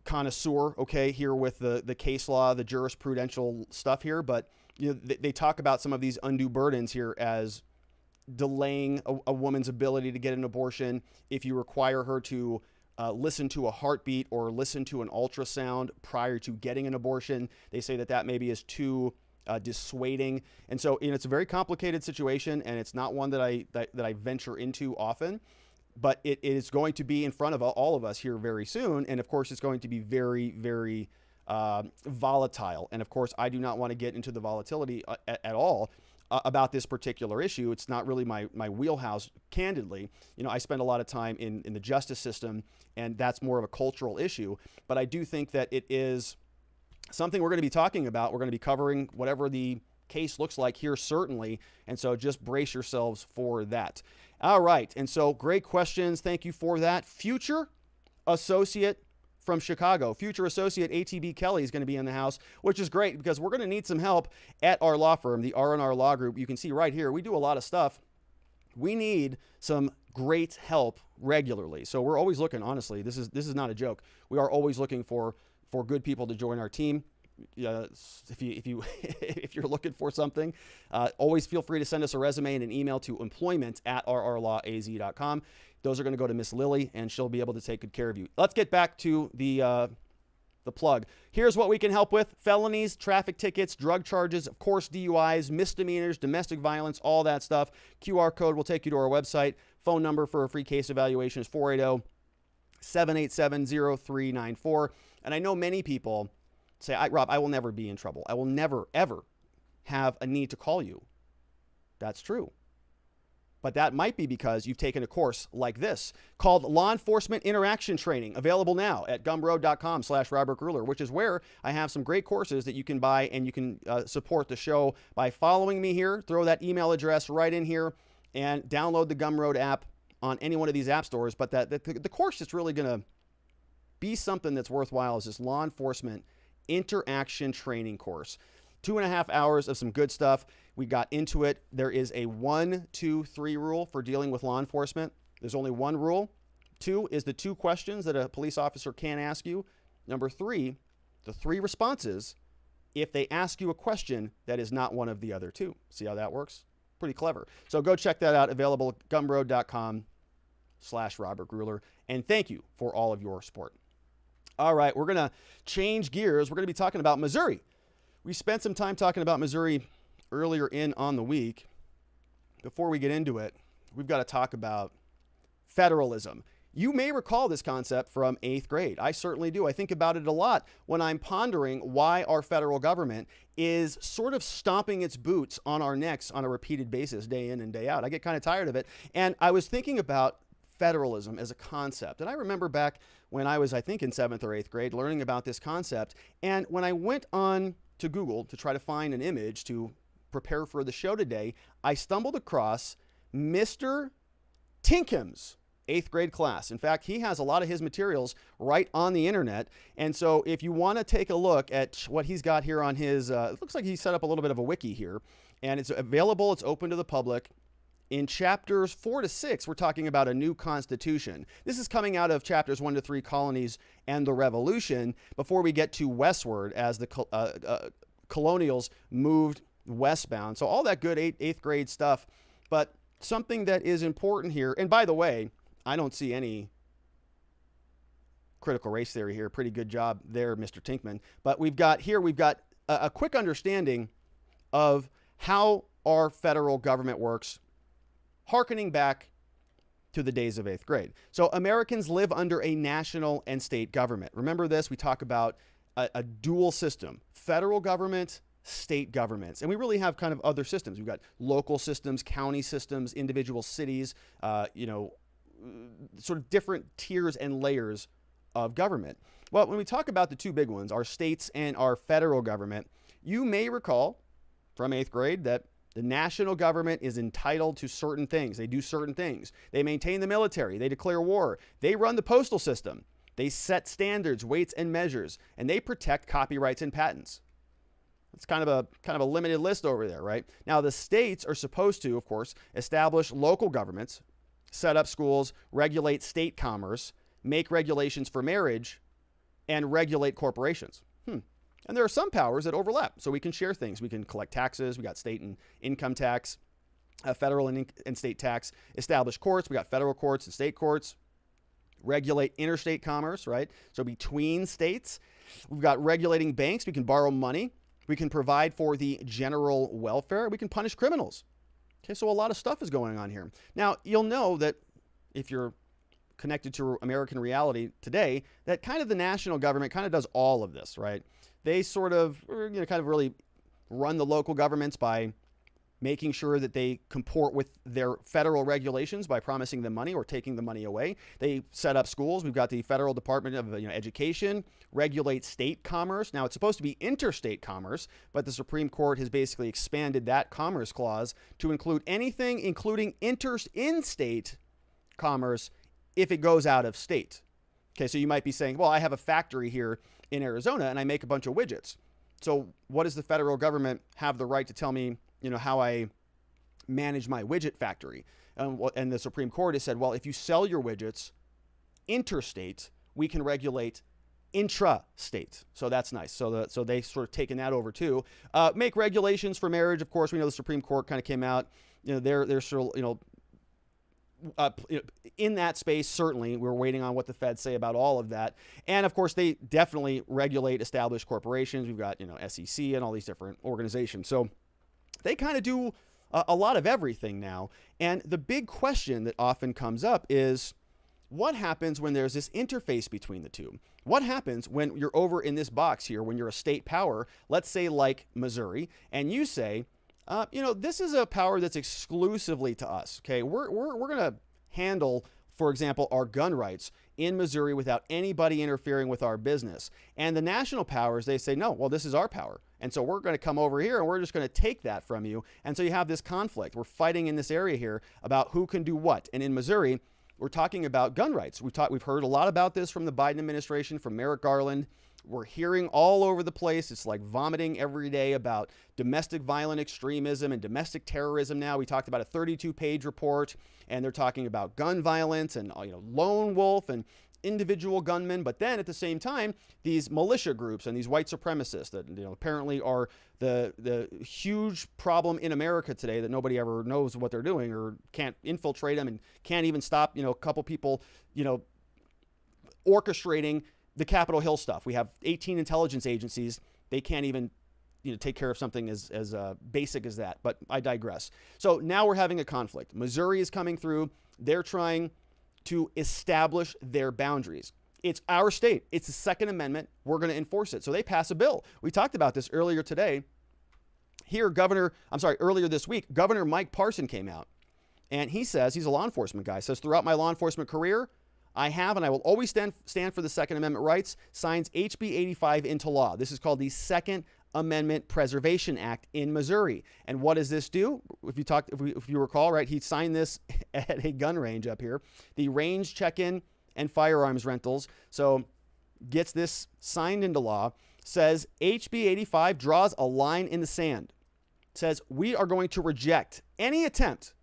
connoisseur, okay, here with the case law, the jurisprudential stuff here, but they talk about some of these undue burdens here as delaying a woman's ability to get an abortion if you require her to listen to a heartbeat or listen to an ultrasound prior to getting an abortion. They say that maybe is too dissuading. And so it's a very complicated situation, and it's not one that I venture into often, but it is going to be in front of all of us here very soon. And of course, it's going to be very, very volatile. And of course, I do not want to get into the volatility at all about this particular issue. It's not really my wheelhouse, candidly. I spend a lot of time in the justice system, and that's more of a cultural issue. But I do think that it is something we're going to be talking about. We're going to be covering whatever the case looks like here, certainly. And so just brace yourselves for that. All right. And so great questions. Thank you for that. Future associate from Chicago, future associate ATB Kelly is going to be in the house, which is great because we're going to need some help at our law firm, the R&R Law Group. You can see right here, we do a lot of stuff. We need some great help regularly. So we're always looking, honestly, this is not a joke. We are always looking for good people to join our team. If you're looking for something, always feel free to send us a resume and an email to employment@rrlawaz.com. Those are going to go to Miss Lily, and she'll be able to take good care of you. Let's get back to the plug. Here's what we can help with: felonies, traffic tickets, drug charges, of course, DUIs, misdemeanors, domestic violence, all that stuff. QR code will take you to our website. Phone number for a free case evaluation is 480-787-0394. And I know many people say, Rob, I will never be in trouble. I will never, ever have a need to call you. That's true. But that might be because you've taken a course like this called Law Enforcement Interaction Training, available now at gumroad.com/Robert Gruler, which is where I have some great courses that you can buy, and you can support the show by following me here. Throw that email address right in here and download the Gumroad app on any one of these app stores. But the course that's really going to be something that's worthwhile is this Law Enforcement Interaction Training course. 2.5 hours of some good stuff. We got into it. There is a 1, 2, 3 rule for dealing with law enforcement. There's only one rule. 2 is the 2 questions that a police officer can ask you. Number 3, the 3 responses if they ask you a question that is not one of the other 2. See how that works? Pretty clever. So go check that out. Available at gumroad.com/Robert Gruler. And thank you for all of your support. All right, we're going to change gears. We're going to be talking about Missouri. We spent some time talking about Missouri earlier on the week. Before we get into it, we've got to talk about federalism. You may recall this concept from 8th grade. I certainly do. I think about it a lot when I'm pondering why our federal government is sort of stomping its boots on our necks on a repeated basis, day in and day out. I get kind of tired of it. And I was thinking about federalism as a concept. And I remember back when I was, I think, in 7th or 8th grade, learning about this concept. And when I went on to Google to try to find an image to prepare for the show today, I stumbled across Mr. Tinkham's 8th grade class. In fact, he has a lot of his materials right on the internet. And so if you want to take a look at what he's got here on his, it looks like he set up a little bit of a wiki here, and it's available. It's open to the public. In chapters 4 to 6, we're talking about a new constitution. This is coming out of chapters 1 to 3, colonies and the revolution, before we get to westward as the colonials moved westbound. So all that good 8th grade stuff, but something that is important here. And by the way, I don't see any critical race theory here. Pretty good job there, Mr. Tinkman. But we've got a quick understanding of how our federal government works, hearkening back to the days of 8th grade. So Americans live under a national and state government. Remember this, we talk about a dual system, federal government, state governments. And we really have kind of other systems. We've got local systems, county systems, individual cities, sort of different tiers and layers of government. Well, when we talk about the 2 big ones, our states and our federal government, you may recall from 8th grade that the national government is entitled to certain things. They do certain things. They maintain the military. They declare war. They run the postal system. They set standards, weights, and measures, and they protect copyrights and patents. It's kind of a limited list over there, right? Now, the states are supposed to, of course, establish local governments, set up schools, regulate state commerce, make regulations for marriage, and regulate corporations. And there are some powers that overlap, so we can share things. We can collect taxes. We got state and income tax, federal and state tax, establish courts. We got federal courts and state courts, regulate interstate commerce, right? So between states, we've got regulating banks. We can borrow money. We can provide for the general welfare. We can punish criminals. Okay, so a lot of stuff is going on here. Now, you'll know that if you're connected to American reality today, that kind of the national government kind of does all of this, right? They sort of, kind of really run the local governments by making sure that they comport with their federal regulations by promising them money or taking the money away. They set up schools. We've got the Federal Department of Education, regulate state commerce. Now, it's supposed to be interstate commerce, but the Supreme Court has basically expanded that commerce clause to include anything, including in-state commerce, if it goes out of state. Okay, so you might be saying, well, I have a factory here in Arizona and I make a bunch of widgets. So what does the federal government have the right to tell me, how I manage my widget factory? And the Supreme Court has said, well, if you sell your widgets interstate, we can regulate intra-state. So that's nice. So they sort of taken that over too. Make regulations for marriage. Of course, we know the Supreme Court kind of came out, they're still, in that space. Certainly, we're waiting on what the feds say about all of that. And of course, they definitely regulate established corporations. We've got, SEC and all these different organizations. So they kind of do a lot of everything now. And the big question that often comes up is, what happens when there's this interface between the two? What happens when you're over in this box here, when you're a state power, let's say like Missouri, and you say, this is a power that's exclusively to us. Okay, we're going to handle, for example, our gun rights in Missouri without anybody interfering with our business. And the national powers, they say, no, well, this is our power. And so we're going to come over here and we're just going to take that from you. And so you have this conflict. We're fighting in this area here about who can do what. And in Missouri, we're talking about gun rights. We've heard a lot about this from the Biden administration, from Merrick Garland. We're hearing all over the place. It's like vomiting every day about domestic violent extremism and domestic terrorism. Now, we talked about a 32-page report, and they're talking about gun violence and lone wolf and individual gunmen. But then at the same time, these militia groups and these white supremacists that apparently are the huge problem in America today, that nobody ever knows what they're doing or can't infiltrate them and can't even stop a couple people orchestrating the Capitol Hill stuff. We have 18 intelligence agencies. They can't even take care of something as basic as that. But I digress. So now we're having a conflict. Missouri is coming through. They're trying to establish their boundaries. It's our state. It's the Second Amendment. We're going to enforce it. So they pass a bill. We talked about this earlier today. Earlier this week, Governor Mike Parson came out, and he says, he's a law enforcement guy, says, throughout my law enforcement career, I have and I will always stand for the Second Amendment rights, signs HB 85 into law. This is called the Second Amendment Preservation Act in Missouri. And what does this do? If you recall, right, he signed this at a gun range up here, the range check-in and firearms rentals. So gets this signed into law, says HB 85 draws a line in the sand, says we are going to reject any attempt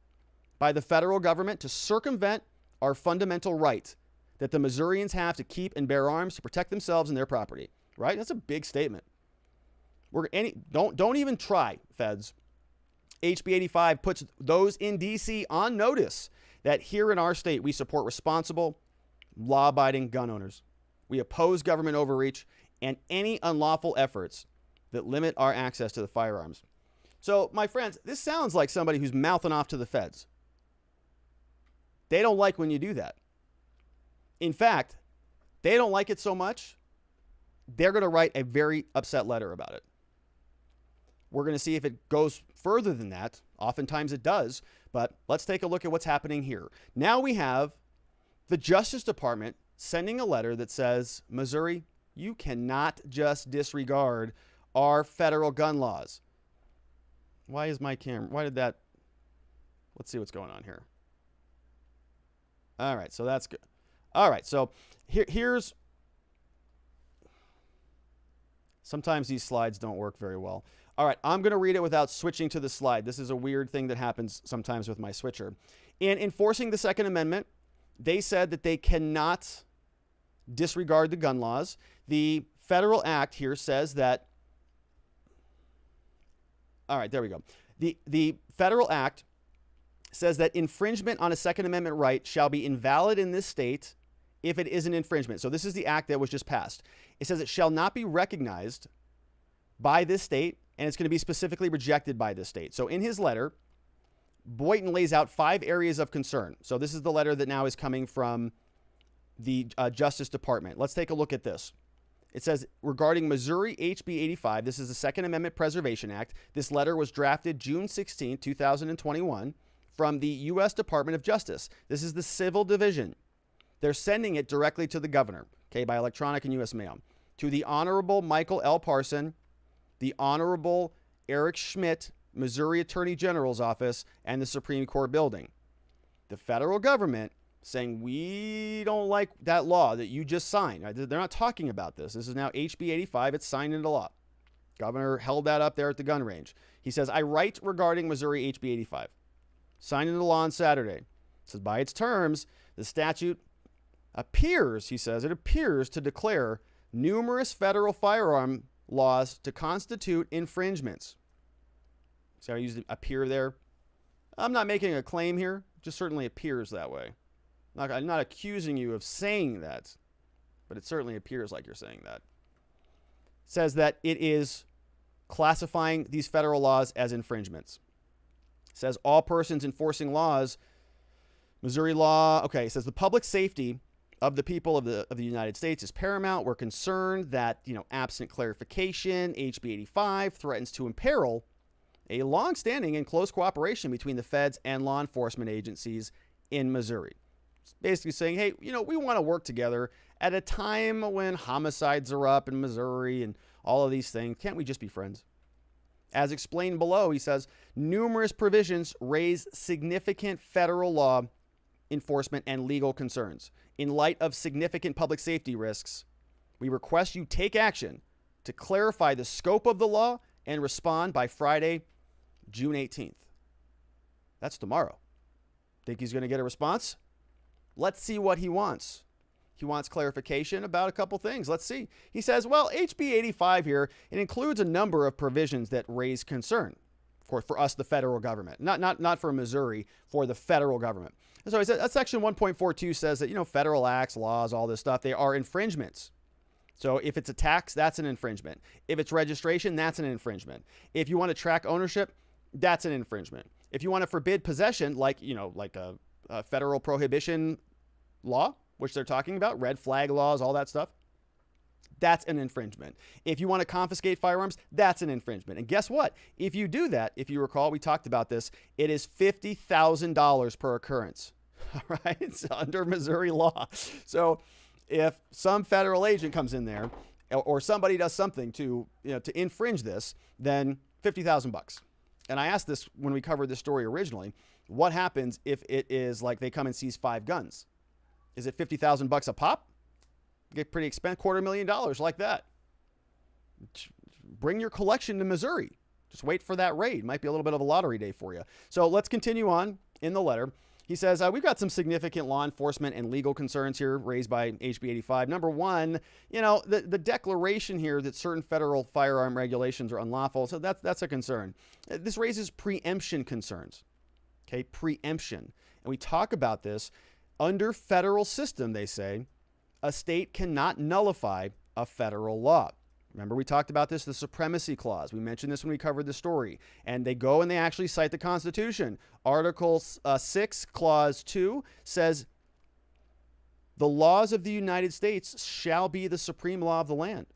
by the federal government to circumvent our fundamental right that the Missourians have to keep and bear arms to protect themselves and their property. Right? That's a big statement. Don't even try, feds. HB 85 puts those in D.C. on notice that here in our state we support responsible, law-abiding gun owners. We oppose government overreach and any unlawful efforts that limit our access to the firearms. So, my friends, this sounds like somebody who's mouthing off to the feds. They don't like when you do that. In fact, they don't like it so much, they're going to write a very upset letter about it. We're going to see if it goes further than that. Oftentimes it does, but let's take a look at what's happening here. Now we have the Justice Department sending a letter that says, Missouri, you cannot just disregard our federal gun laws. Why is my camera? Why did that? Let's see what's going on here. All right, so that's good. All right, so here's. Sometimes these slides don't work very well. All right, I'm going to read it without switching to the slide. This is a weird thing that happens sometimes with my switcher. In enforcing the Second Amendment, they said that they cannot disregard the gun laws. The federal act here says that, all right, there we go. The federal act says that infringement on a Second Amendment right shall be invalid in this state if it is an infringement. So this is the act that was just passed. It says it shall not be recognized by this state, and it's going to be specifically rejected by this state. So in his letter, Boynton lays out 5 areas of concern. So this is the letter that now is coming from the Justice Department. Let's take a look at this. It says, regarding Missouri HB 85, this is the Second Amendment Preservation Act. This letter was drafted June 16, 2021, from the U.S. Department of Justice. This is the Civil Division. They're sending it directly to the governor, okay, by electronic and U.S. mail. To the Honorable Michael L. Parson, the Honorable Eric Schmidt, Missouri Attorney General's office, and the Supreme Court building. The federal government saying, we don't like that law that you just signed. They're not talking about this. This is now HB 85. It's signed into law. Governor held that up there at the gun range. He says, I write regarding Missouri HB 85. Signed into law on Saturday. It says, by its terms, the statute appears, he says, it appears to declare numerous federal firearm laws to constitute infringements. See how I used the appear there? I'm not making a claim here. It just certainly appears that way. I'm not accusing you of saying that, but it certainly appears like you're saying that. It says that it is classifying these federal laws as infringements. It says all persons enforcing laws, Missouri law, okay, it says the public safety of the people of the United States is paramount. We're concerned that, absent clarification, HB 85 threatens to imperil a long-standing and close cooperation between the feds and law enforcement agencies in Missouri. It's basically saying, hey, we want to work together at a time when homicides are up in Missouri and all of these things. Can't we just be friends? As explained below, he says, numerous provisions raise significant federal law enforcement and legal concerns. In light of significant public safety risks, we request you take action to clarify the scope of the law and respond by Friday, June 18th. That's tomorrow. Think he's going to get a response? Let's see what he wants. He wants clarification about a couple things. Let's see. He says, well, HB 85 here, it includes a number of provisions that raise concern. Of course, for us, the federal government. Not for Missouri, for the federal government. So he said, section 1.42 says that, federal acts, laws, all this stuff, they are infringements. So if it's a tax, that's an infringement. If it's registration, that's an infringement. If you want to track ownership, that's an infringement. If you want to forbid possession, like a federal prohibition law, which they're talking about, red flag laws, all that stuff, that's an infringement. If you want to confiscate firearms, that's an infringement. And guess what? If you do that, if you recall, we talked about this, it is $50,000 per occurrence. All right? It's under Missouri law. So if some federal agent comes in there or somebody does something to infringe this, then $50,000. And I asked this when we covered this story originally, what happens if it is like they come and seize 5 guns? Is it $50,000 a pop? Get pretty expensive, $250,000 like that. Bring your collection to Missouri. Just wait for that raid. Might be a little bit of a lottery day for you. So let's continue on in the letter. He says, we've got some significant law enforcement and legal concerns here raised by HB 85. Number one, the declaration here that certain federal firearm regulations are unlawful. So that's a concern. This raises preemption concerns. Okay, preemption. And we talk about this. Under federal system, they say, a state cannot nullify a federal law. Remember, we talked about this, the supremacy clause. We mentioned this when we covered the story. And they go and they actually cite the Constitution. Article 6, Clause 2 says, the laws of the United States shall be the supreme law of the land.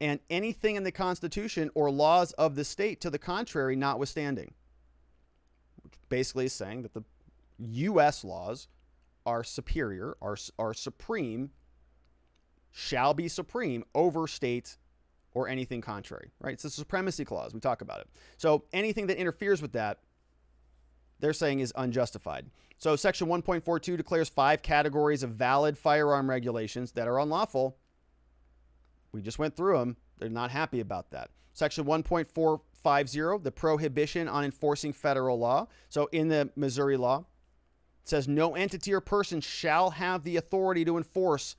And anything in the Constitution or laws of the state to the contrary notwithstanding. Which basically is saying that the U.S. laws are superior, are supreme, shall be supreme over state or anything contrary, right? It's a supremacy clause. We talk about it. So anything that interferes with that, they're saying is unjustified. So section 1.42 declares 5 categories of valid firearm regulations that are unlawful. We just went through them. They're not happy about that. Section 1.450, the prohibition on enforcing federal law. So in the Missouri law, it says no entity or person shall have the authority to enforce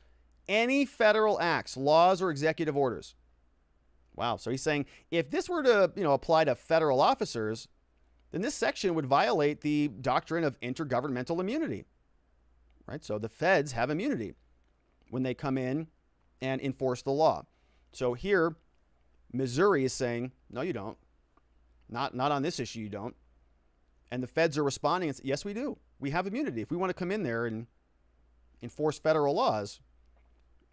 any federal acts, laws, or executive orders. Wow. So he's saying if this were to, apply to federal officers, then this section would violate the doctrine of intergovernmental immunity, right? So the feds have immunity when they come in and enforce the law. So here, Missouri is saying, no, you don't. Not on this issue, you don't. And the feds are responding and saying, yes, we do. We have immunity. If we want to come in there and enforce federal laws,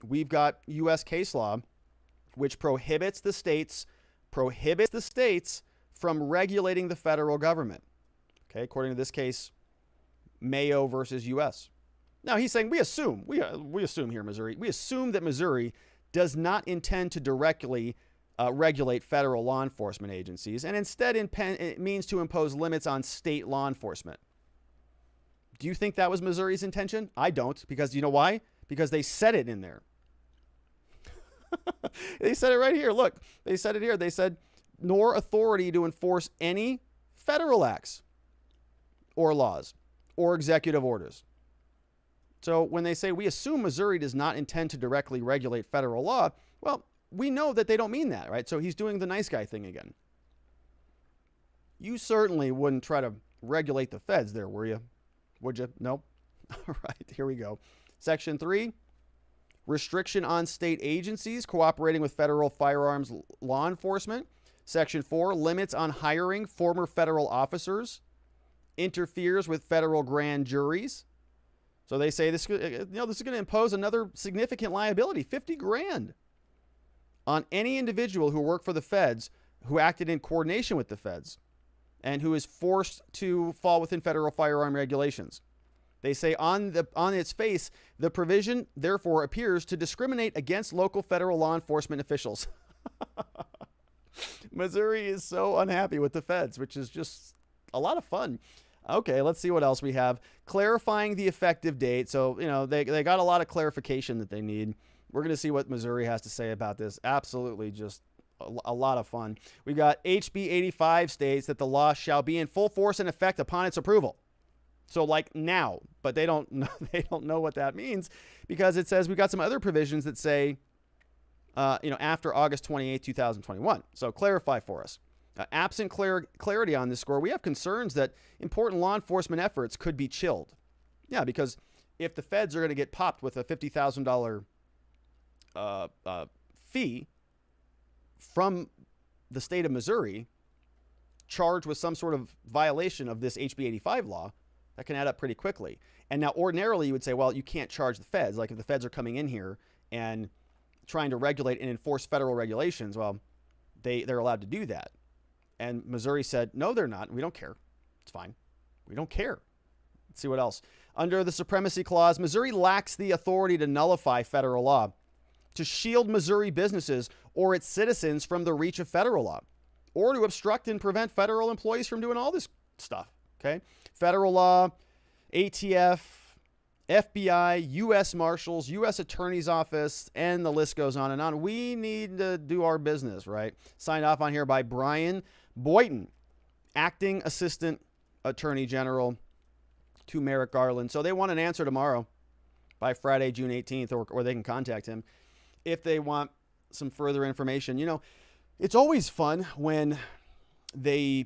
we've got U.S. case law, which prohibits the states from regulating the federal government. Okay, according to this case, Mayo versus U.S. Now he's saying we assume here, Missouri. We assume that Missouri does not intend to directly regulate federal law enforcement agencies, and instead it means to impose limits on state law enforcement. Do you think that was Missouri's intention? I don't, because you know why? Because they said it in there. They said it right here. Look, they said it here. They said, nor authority to enforce any federal acts or laws or executive orders. So when they say we assume Missouri does not intend to directly regulate federal law, well, we know that they don't mean that, right? So he's doing the nice guy thing again. You certainly wouldn't try to regulate the feds there, were you? Would you? No. All right, here we go. Section 3, restriction on state agencies cooperating with federal firearms law enforcement. Section 4, limits on hiring former federal officers, interferes with federal grand juries. So they say this is going to impose another significant liability, $50,000, on any individual who worked for the feds, who acted in coordination with the feds, and who is forced to fall within federal firearm regulations. They say on its face, the provision therefore appears to discriminate against local federal law enforcement officials. Missouri is so unhappy with the feds, which is just a lot of fun. Okay, let's see what else we have. Clarifying the effective date. So, they got a lot of clarification that they need. We're going to see what Missouri has to say about this. Absolutely just a lot of fun. We got HB 85 states that the law shall be in full force and effect upon its approval. So like now, but they don't know what that means, because it says we've got some other provisions that say, after August 28, 2021. So clarify for us. Absent clarity on this score, we have concerns that important law enforcement efforts could be chilled. Yeah, because if the feds are going to get popped with a $50,000 fee from the state of Missouri, charged with some sort of violation of this HB 85 law, that can add up pretty quickly. And now ordinarily you would say, well, you can't charge the feds. Like if the feds are coming in here and trying to regulate and enforce federal regulations, well, they're allowed to do that. And Missouri said, no, they're not. We don't care. It's fine. We don't care. Let's see what else. Under the Supremacy Clause, Missouri lacks the authority to nullify federal law, to shield Missouri businesses or its citizens from the reach of federal law, or to obstruct and prevent federal employees from doing all this stuff. Okay? Federal law, ATF, FBI, U.S. Marshals, U.S. Attorney's Office, and the list goes on and on. We need to do our business, right? Signed off on here by Brian Boynton, Acting Assistant Attorney General to Merrick Garland. So they want an answer tomorrow by Friday, June 18th, or they can contact him if they want some further information. It's always fun when they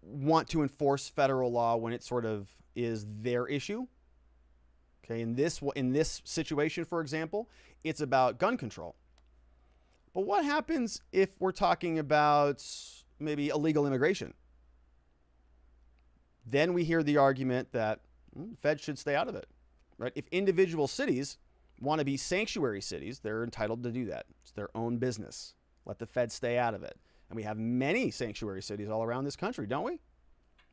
want to enforce federal law when it sort of is their issue. Okay, in this situation, for example, it's about gun control. But what happens if we're talking about maybe illegal immigration? Then we hear the argument that feds should stay out of it, right? If individual cities want to be sanctuary cities, they're entitled to do that. It's their own business. Let the feds stay out of it. And we have many sanctuary cities all around this country, don't we?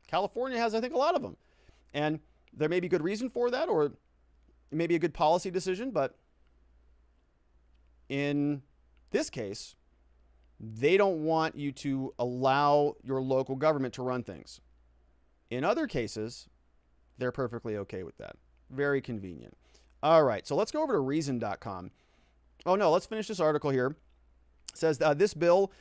California has, I think, a lot of them. And there may be good reason for that, or it may be a good policy decision, but in this case, they don't want you to allow your local government to run things. In other cases, they're perfectly okay with that. Very convenient. All right, so let's go over to reason.com. Oh no, let's finish this article here. It says this bill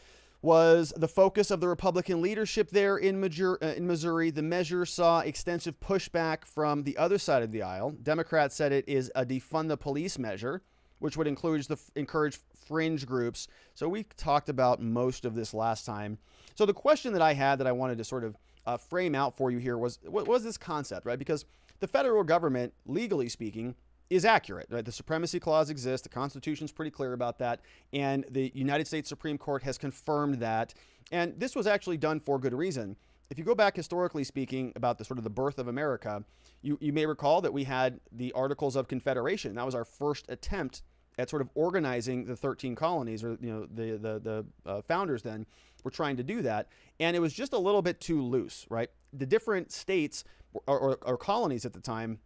was the focus of the Republican leadership there in Missouri. The measure saw extensive pushback from the other side of the aisle. Democrats said it is a defund the police measure, which would encourage fringe groups. So we talked about most of this last time. So the question that I had that I wanted to sort of frame out for you here was, what was this concept, right? Because the federal government, legally speaking, is accurate, right? The Supremacy Clause exists. The Constitution's pretty clear about that. And the United States Supreme Court has confirmed that. And this was actually done for good reason. If you go back historically speaking about the sort of the birth of America, you may recall that we had the Articles of Confederation. That was our first attempt at sort of organizing the 13 colonies, or the founders then were trying to do that. And it was just a little bit too loose, right? The different states or colonies at the time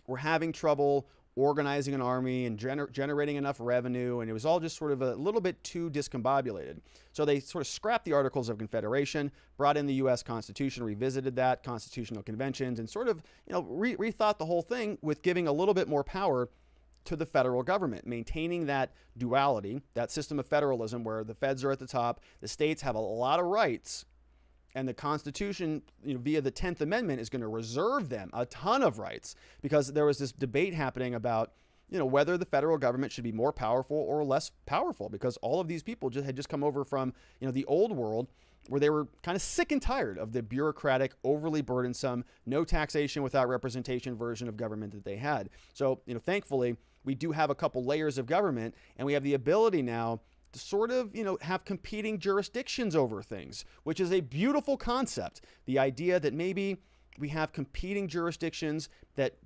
were having trouble organizing an army and generating enough revenue, and it was all just sort of a little bit too discombobulated. So they sort of scrapped the Articles of Confederation, brought in the U.S. Constitution, revisited that, constitutional conventions, and sort of rethought the whole thing with giving a little bit more power to the federal government, maintaining that duality, that system of federalism where the feds are at the top, the states have a lot of rights, and the Constitution, via the 10th Amendment, is going to reserve them a ton of rights, because there was this debate happening about, whether the federal government should be more powerful or less powerful, because all of these people had just come over from, the old world, where they were kind of sick and tired of the bureaucratic, overly burdensome, no taxation without representation version of government that they had. So, thankfully, we do have a couple layers of government, and we have the ability now to sort of, have competing jurisdictions over things, which is a beautiful concept. The idea that maybe we have competing jurisdictions that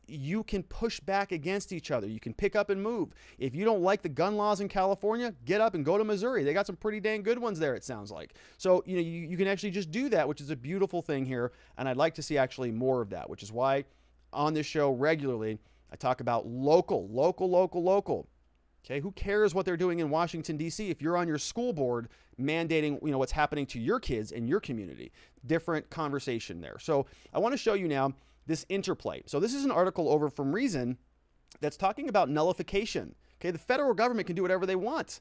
you can push back against each other. You can pick up and move. If you don't like the gun laws in California, get up and go to Missouri. They got some pretty dang good ones there, it sounds like. So, you can actually just do that, which is a beautiful thing here. And I'd like to see actually more of that, which is why on this show regularly, I talk about local. Okay, who cares what they're doing in Washington, D.C. if you're on your school board mandating, what's happening to your kids in your community? Different conversation there. So I want to show you now this interplay. So this is an article over from Reason that's talking about nullification. Okay, the federal government can do whatever they want,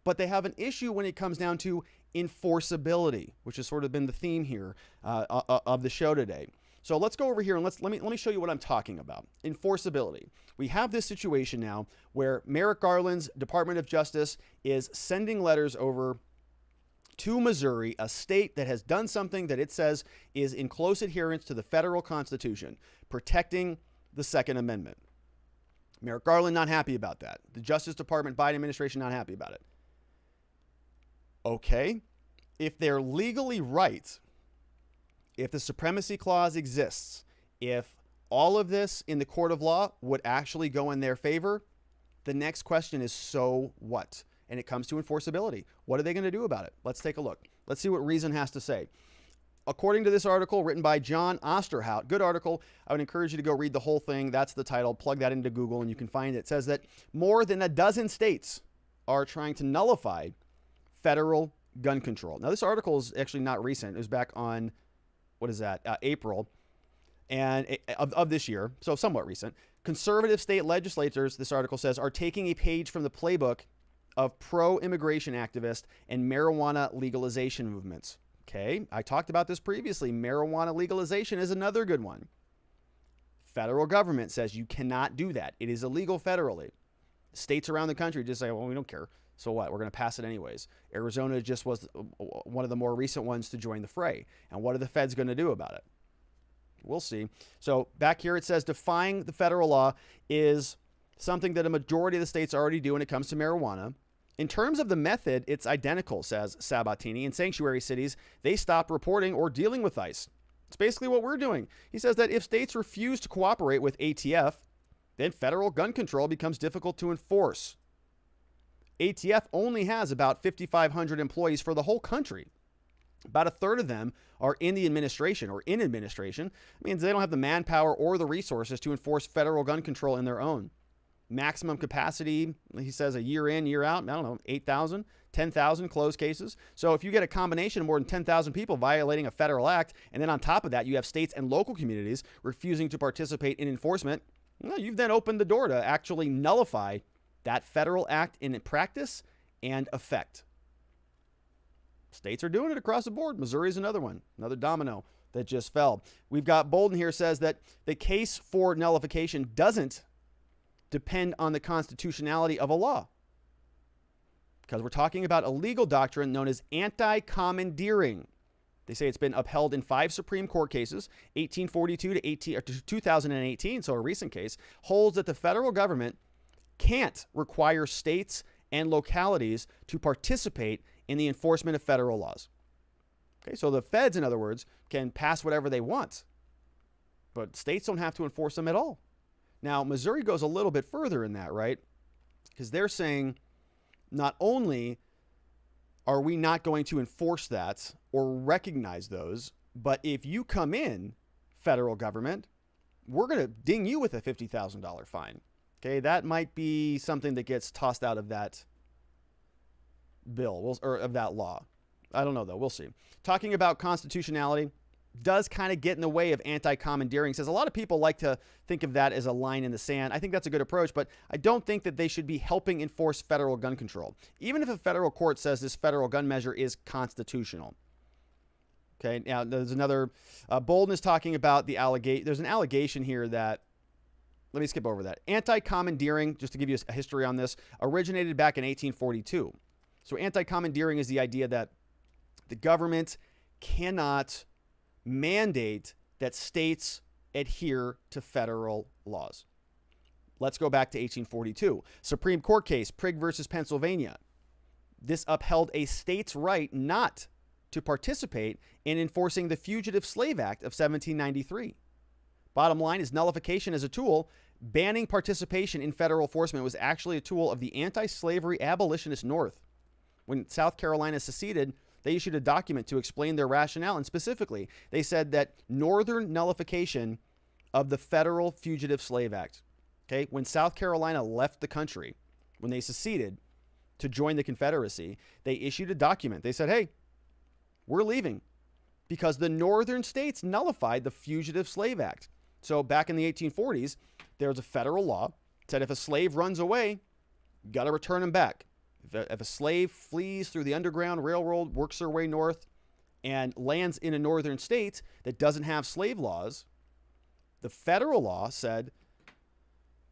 but they have an issue when it comes down to enforceability, which has sort of been the theme here of the show today. So let's go over here and let me show you what I'm talking about. Enforceability. We have this situation now where Merrick Garland's Department of Justice is sending letters over to Missouri, a state that has done something that it says is in close adherence to the federal Constitution, protecting the Second Amendment. Merrick Garland not happy about that. The Justice Department, Biden administration not happy about it. Okay, if they're legally right, if the Supremacy Clause exists, if all of this in the court of law would actually go in their favor, the next question is, so what? And it comes to enforceability. What are they going to do about it? Let's take a look. Let's see what Reason has to say. According to this article written by John Osterhout, good article. I would encourage you to go read the whole thing. That's the title. Plug that into Google and you can find it. It says that more than a dozen states are trying to nullify federal gun control. Now, this article is actually not recent. It was back on, April of this year, so somewhat recent. Conservative state legislators, this article says, are taking a page from the playbook of pro-immigration activists and marijuana legalization movements. Okay, I talked about this previously. Marijuana legalization is another good one. Federal government says you cannot do that. It is illegal federally. States around the country just say, well, we don't care. So what? We're going to pass it anyways. Arizona just was one of the more recent ones to join the fray. And what are the feds going to do about it? We'll see. So back here it says defying the federal law is something that a majority of the states already do when it comes to marijuana. In terms of the method, it's identical, says Sabatini. In sanctuary cities, they stopped reporting or dealing with ICE. It's basically what we're doing. He says that if states refuse to cooperate with ATF, then federal gun control becomes difficult to enforce. ATF only has about 5,500 employees for the whole country. About a third of them are in the administration or in administration. It means they don't have the manpower or the resources to enforce federal gun control in their own. Maximum capacity, he says, a year in, year out, 8,000, 10,000 closed cases. So if you get a combination of more than 10,000 people violating a federal act, and then on top of that, you have states and local communities refusing to participate in enforcement, you've then opened the door to actually nullify that federal act in practice and effect. States are doing it across the board. Missouri is another one, another domino that just fell. We've got Bolden here says that the case for nullification doesn't depend on the constitutionality of a law, because we're talking about a legal doctrine known as anti-commandeering. They say it's been upheld in 5 Supreme Court cases. 1842 to 2018, so a recent case, holds that the federal government can't require states and localities to participate in the enforcement of federal laws. Okay, so the feds, in other words, can pass whatever they want, but states don't have to enforce them at all. Now, Missouri goes a little bit further in that, right? Because they're saying not only are we not going to enforce that or recognize those, but if you come in, federal government, we're going to ding you with a $50,000 fine. Okay, that might be something that gets tossed out of that bill or of that law. I don't know, though. We'll see. Talking about constitutionality does kind of get in the way of anti-commandeering. Says a lot of people like to think of that as a line in the sand. I think that's a good approach, but I don't think that they should be helping enforce federal gun control, even if a federal court says this federal gun measure is constitutional. Okay, now there's another, Bolden is talking about the allegation. There's an allegation here that, let me skip over that. Anti-commandeering, just to give you a history on this, originated back in 1842. So anti-commandeering is the idea that the government cannot mandate that states adhere to federal laws. Let's go back to 1842. Supreme Court case, Prigg versus Pennsylvania. This upheld a state's right not to participate in enforcing the Fugitive Slave Act of 1793. Bottom line is nullification as a tool. Banning participation in federal enforcement was actually a tool of the anti-slavery abolitionist North. When South Carolina seceded, they issued a document to explain their rationale, and specifically, they said that Northern nullification of the Federal Fugitive Slave Act. Okay, when South Carolina left the country, when they seceded to join the Confederacy, they issued a document. They said, hey, we're leaving because the northern states nullified the Fugitive Slave Act. So back in the 1840s, there was a federal law that said if a slave runs away, you got to return him back. If a slave flees through the Underground Railroad, works their way north, and lands in a northern state that doesn't have slave laws, the federal law said,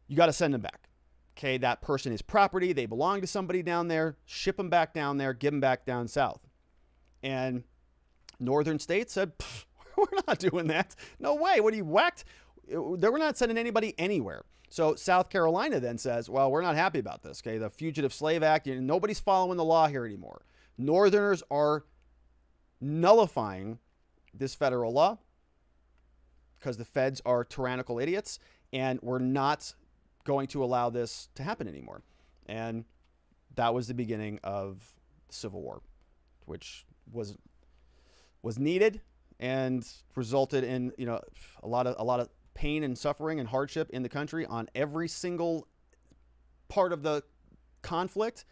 you got to send them back. Okay, that person is property. They belong to somebody down there. Ship them back down there. Give them back down south. And northern states said, we're not doing that. No way. What are you, whacked? They were not sending anybody anywhere. So South Carolina then says, well, we're not happy about this. Okay, the Fugitive Slave Act, nobody's following the law here anymore. Northerners are nullifying this federal law because the feds are tyrannical idiots, and we're not going to allow this to happen anymore. And that was the beginning of the Civil War, which was needed and resulted in a lot of pain and suffering and hardship in the country on every single part of the conflict.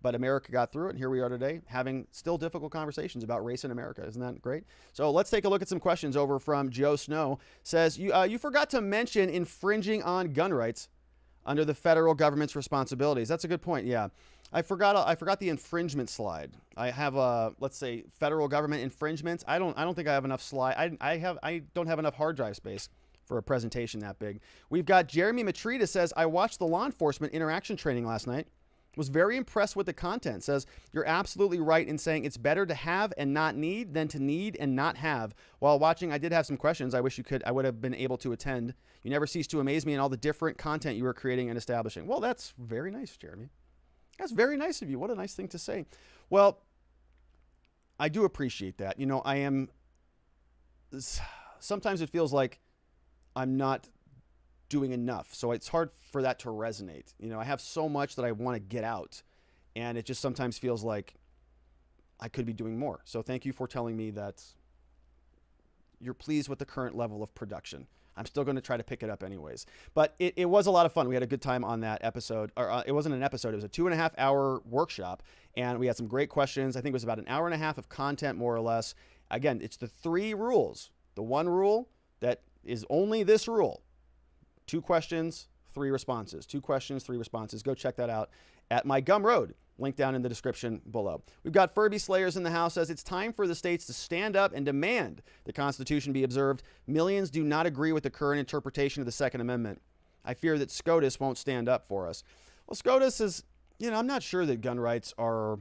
But America got through it, and here we are today having still difficult conversations about race in America. Isn't that great? So let's take a look at some questions over from Joe Snow. Says, you forgot to mention infringing on gun rights under the federal government's responsibilities. That's a good point. Yeah, I forgot the infringement slide. I have let's say federal government infringements. I don't think I have enough slide. I don't have enough hard drive space for a presentation that big. We've got Jeremy Matrita says, I watched the law enforcement interaction training last night. Was very impressed with the content. Says, you're absolutely right in saying it's better to have and not need than to need and not have. While watching, I did have some questions. I would have been able to attend. You never cease to amaze me in all the different content you were creating and establishing. Well, that's very nice, Jeremy. That's very nice of you. What a nice thing to say. Well, I do appreciate that. Sometimes it feels like I'm not doing enough. So it's hard for that to resonate. I have so much that I want to get out, and it just sometimes feels like I could be doing more. So thank you for telling me that you're pleased with the current level of production. I'm still going to try to pick it up anyways. But it was a lot of fun. We had a good time on that episode. Or it wasn't an episode. It was a 2.5-hour workshop, and we had some great questions. I think it was about an hour and a half of content, more or less. Again, it's the 3 rules. The one rule that is only this rule. 2 questions, 3 responses. 2 questions, 3 responses. Go check that out at my Gumroad Link down in the description below. We've got Furby Slayers in the House says it's time for the states to stand up and demand the Constitution be observed. Millions do not agree with the current interpretation of the Second Amendment. I fear that SCOTUS won't stand up for us. Well, SCOTUS is, I'm not sure that gun rights are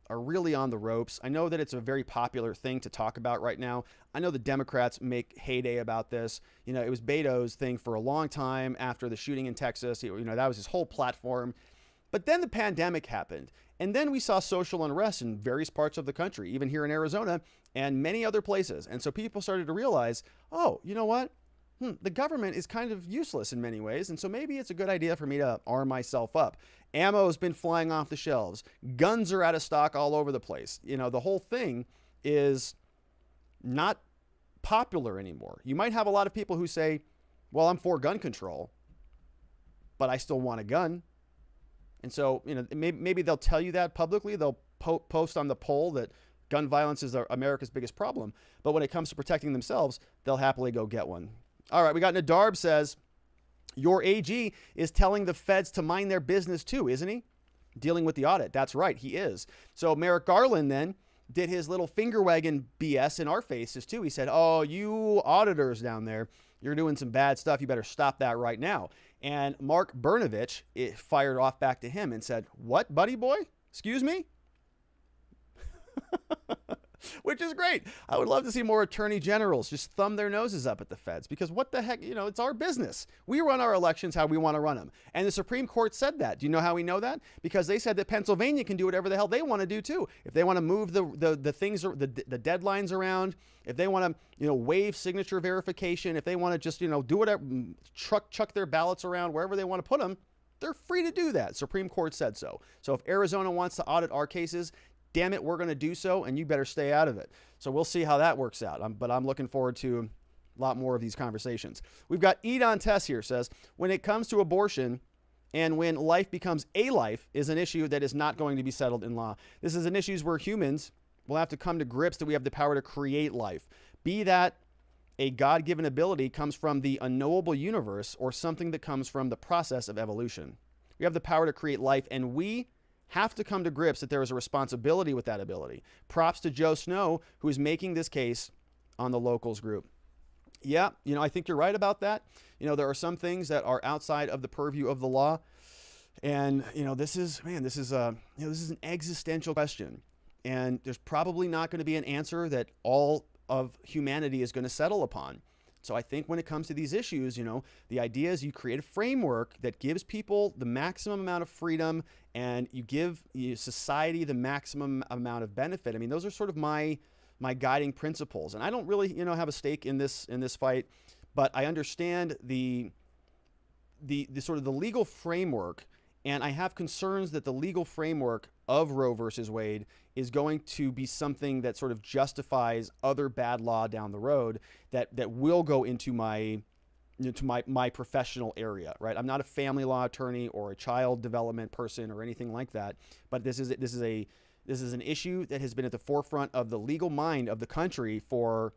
really on the ropes. I know that it's a very popular thing to talk about right now. I know the Democrats make heyday about this. It was Beto's thing for a long time after the shooting in Texas. That was his whole platform. But then the pandemic happened, and then we saw social unrest in various parts of the country, even here in Arizona and many other places. And so people started to realize, oh, you know what? The government is kind of useless in many ways, and so maybe it's a good idea for me to arm myself up. Ammo's been flying off the shelves. Guns are out of stock all over the place. The whole thing is not popular anymore. You might have a lot of people who say, well, I'm for gun control, but I still want a gun. And so, maybe they'll tell you that publicly. They'll post on the poll that gun violence is America's biggest problem. But when it comes to protecting themselves, they'll happily go get one. All right, we got Nadarb says, your AG is telling the feds to mind their business too, isn't he? Dealing with the audit. That's right, he is. So Merrick Garland then did his little finger wagging BS in our faces too. He said, oh, you auditors down there, you're doing some bad stuff. You better stop that right now. And Mark Brnovich fired off back to him and said, what, buddy boy? Excuse me? Which is great. I would love to see more attorney generals just thumb their noses up at the feds, because what the heck, it's our business. We run our elections how we want to run them. And the Supreme Court said that. Do you know how we know that? Because they said that Pennsylvania can do whatever the hell they want to do too. If they want to move the things, the deadlines around, if they want to, waive signature verification, if they want to just, do whatever, chuck their ballots around wherever they want to put them, they're free to do that. Supreme Court said so. So if Arizona wants to audit our cases, damn it, we're going to do so, and you better stay out of it. So we'll see how that works out. But I'm looking forward to a lot more of these conversations. We've got Edon Tess here says, when it comes to abortion and when life becomes a life is an issue that is not going to be settled in law. This is an issue where humans will have to come to grips that we have the power to create life. Be that a God-given ability comes from the unknowable universe or something that comes from the process of evolution. We have the power to create life, and we have to come to grips that there is a responsibility with that ability. Props to Joe Snow, who is making this case on the locals group. Yeah, I think you're right about that. There are some things that are outside of the purview of the law. And, this is an existential question. And there's probably not going to be an answer that all of humanity is going to settle upon. So I think when it comes to these issues, the idea is you create a framework that gives people the maximum amount of freedom and you give society the maximum amount of benefit. I mean, those are sort of my guiding principles. And I don't really, have a stake in this fight, but I understand the sort of the legal framework, and I have concerns that the legal framework of Roe versus Wade is going to be something that sort of justifies other bad law down the road that will go into my professional area, right? I'm not a family law attorney or a child development person or anything like that, but this is an issue that has been at the forefront of the legal mind of the country for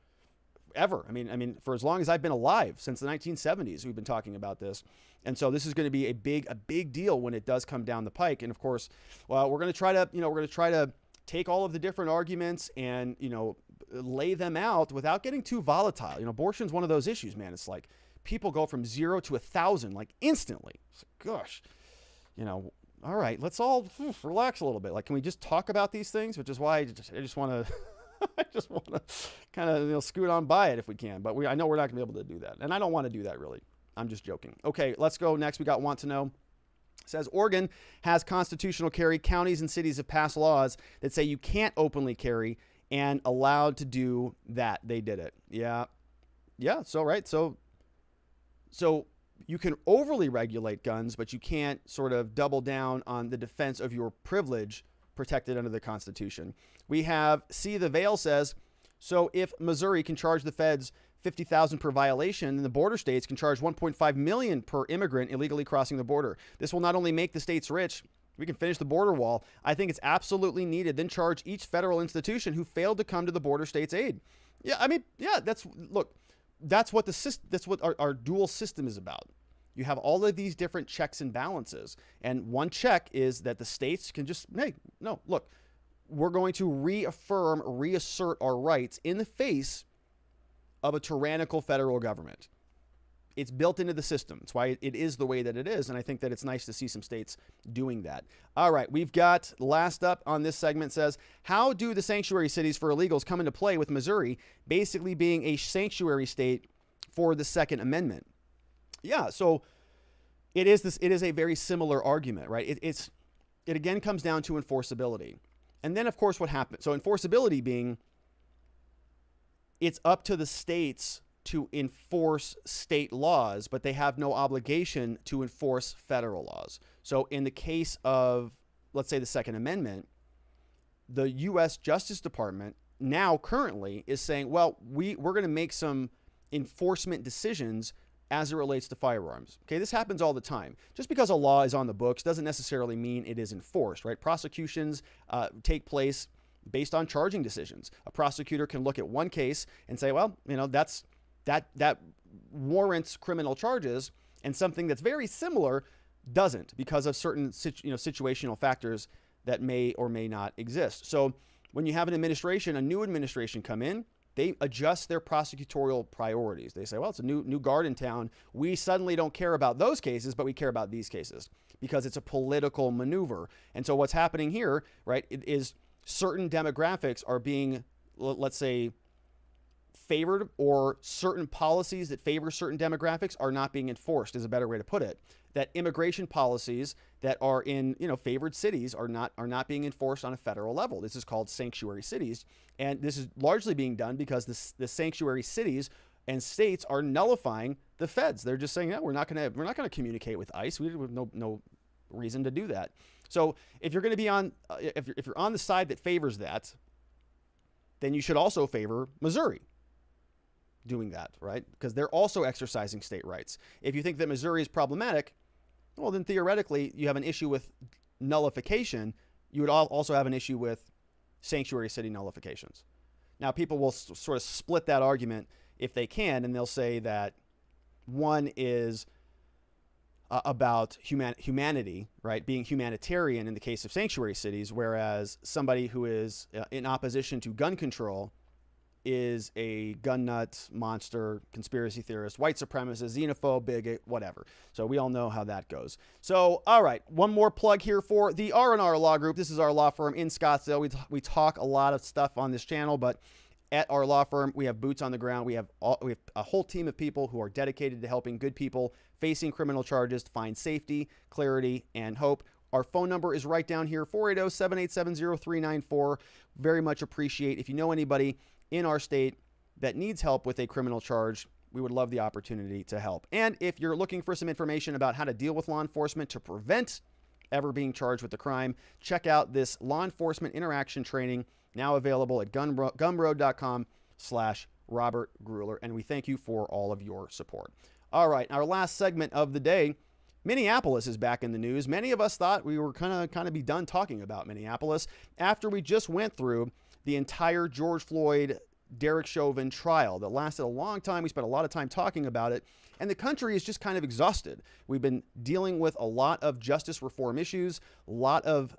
ever. I mean, for as long as I've been alive, since the 1970s, we've been talking about this. And so this is going to be a big deal when it does come down the pike. And of course, well, we're going to try to take all of the different arguments and, lay them out without getting too volatile. Abortion is one of those issues, man. It's like people go from 0 to 1,000 like instantly. It's like, gosh, all right, let's all relax a little bit. Like, can we just talk about these things? Which is why I just want to I just want to kind of scoot on by it if we can. But I know we're not going to be able to do that. And I don't want to do that, really. I'm just joking. Okay, let's go next. We got Want to Know. It says Oregon has constitutional carry. Counties and cities have passed laws that say you can't openly carry and allowed to do that. They did it. Yeah. So, right. So you can overly regulate guns, but you can't sort of double down on the defense of your privilege protected under the Constitution. We have C. The Veil says, so if Missouri can charge the feds $50,000 per violation, then the border states can charge $1.5 million per immigrant illegally crossing the border. This will not only make the states rich, we can finish the border wall. I think it's absolutely needed. Then charge each federal institution who failed to come to the border state's aid. Yeah, I mean, yeah, that's what our dual system is about. You have all of these different checks and balances. And one check is that the states can just, hey, no, look, we're going to reassert our rights in the face of a tyrannical federal government. It's built into the system. That's why it is the way that it is. And I think that it's nice to see some states doing that. All right, we've got last up on this segment says, how do the sanctuary cities for illegals come into play with Missouri basically being a sanctuary state for the Second Amendment? Yeah, so it is a very similar argument, right? It again comes down to enforceability. And then, of course, what happens? So enforceability being, it's up to the states to enforce state laws, but they have no obligation to enforce federal laws. So in the case of, let's say, the Second Amendment, the U.S. Justice Department now currently is saying, well, we're going to make some enforcement decisions as it relates to firearms. Okay, this happens all the time. Just because a law is on the books doesn't necessarily mean it is enforced, right? Prosecutions take place based on charging decisions. A prosecutor can look at one case and say, well, that warrants criminal charges, and something that's very similar doesn't, because of certain situational factors that may or may not exist. So when you have a new administration come in, they adjust their prosecutorial priorities. They say, well, it's a new guard in town. We suddenly don't care about those cases, but we care about these cases because it's a political maneuver. And so what's happening here, right, is certain demographics are being, let's say, favored, or certain policies that favor certain demographics are not being enforced, is a better way to put it. That immigration policies that are in favored cities are not being enforced on a federal level. This is called sanctuary cities, and this is largely being done because the sanctuary cities and states are nullifying the feds. They're just saying, no, we're not going to communicate with ICE. We have no reason to do that. So if you're going to be if you're on the side that favors that, then you should also favor Missouri doing that, right? Because they're also exercising state rights. If you think that Missouri is problematic, well, then theoretically you have an issue with nullification. You would also have an issue with sanctuary city nullifications. Now, people will sort of split that argument if they can, and they'll say that one is about humanity, right? Being humanitarian in the case of sanctuary cities, whereas somebody who is in opposition to gun control is a gun nut, monster, conspiracy theorist, white supremacist, xenophobe, bigot, whatever. So we all know how that goes. So, all right, one more plug here for the R&R Law Group. This is our law firm in Scottsdale. We talk a lot of stuff on this channel, but at our law firm, we have boots on the ground. We have a whole team of people who are dedicated to helping good people facing criminal charges to find safety, clarity, and hope. Our phone number is right down here, 480-787-0394. Very much appreciate if you know anybody in our state that needs help with a criminal charge. We would love the opportunity to help. And if you're looking for some information about how to deal with law enforcement to prevent ever being charged with the crime, check out this law enforcement interaction training, now available at gumroad.com/Robert Gruler. And we thank you for all of your support. All right, our last segment of the day, Minneapolis is back in the news. Many of us thought we were kind of be done talking about Minneapolis after we just went through the entire George Floyd, Derek Chauvin trial that lasted a long time. We spent a lot of time talking about it, and the country is just kind of exhausted. We've been dealing with a lot of justice reform issues, a lot of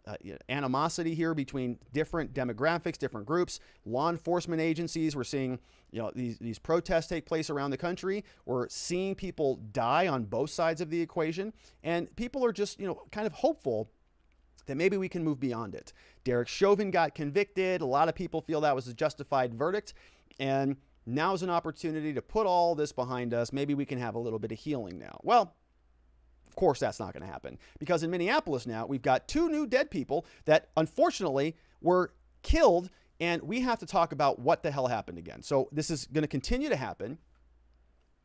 animosity here between different demographics, different groups, law enforcement agencies. We're seeing these protests take place around the country. We're seeing people die on both sides of the equation, and people are just kind of hopeful that maybe we can move beyond it. Derek Chauvin got convicted. A lot of people feel that was a justified verdict. And now's an opportunity to put all this behind us. Maybe we can have a little bit of healing now. Well, of course that's not going to happen, because in Minneapolis now we've got 2 new dead people that unfortunately were killed, and we have to talk about what the hell happened again. So this is going to continue to happen,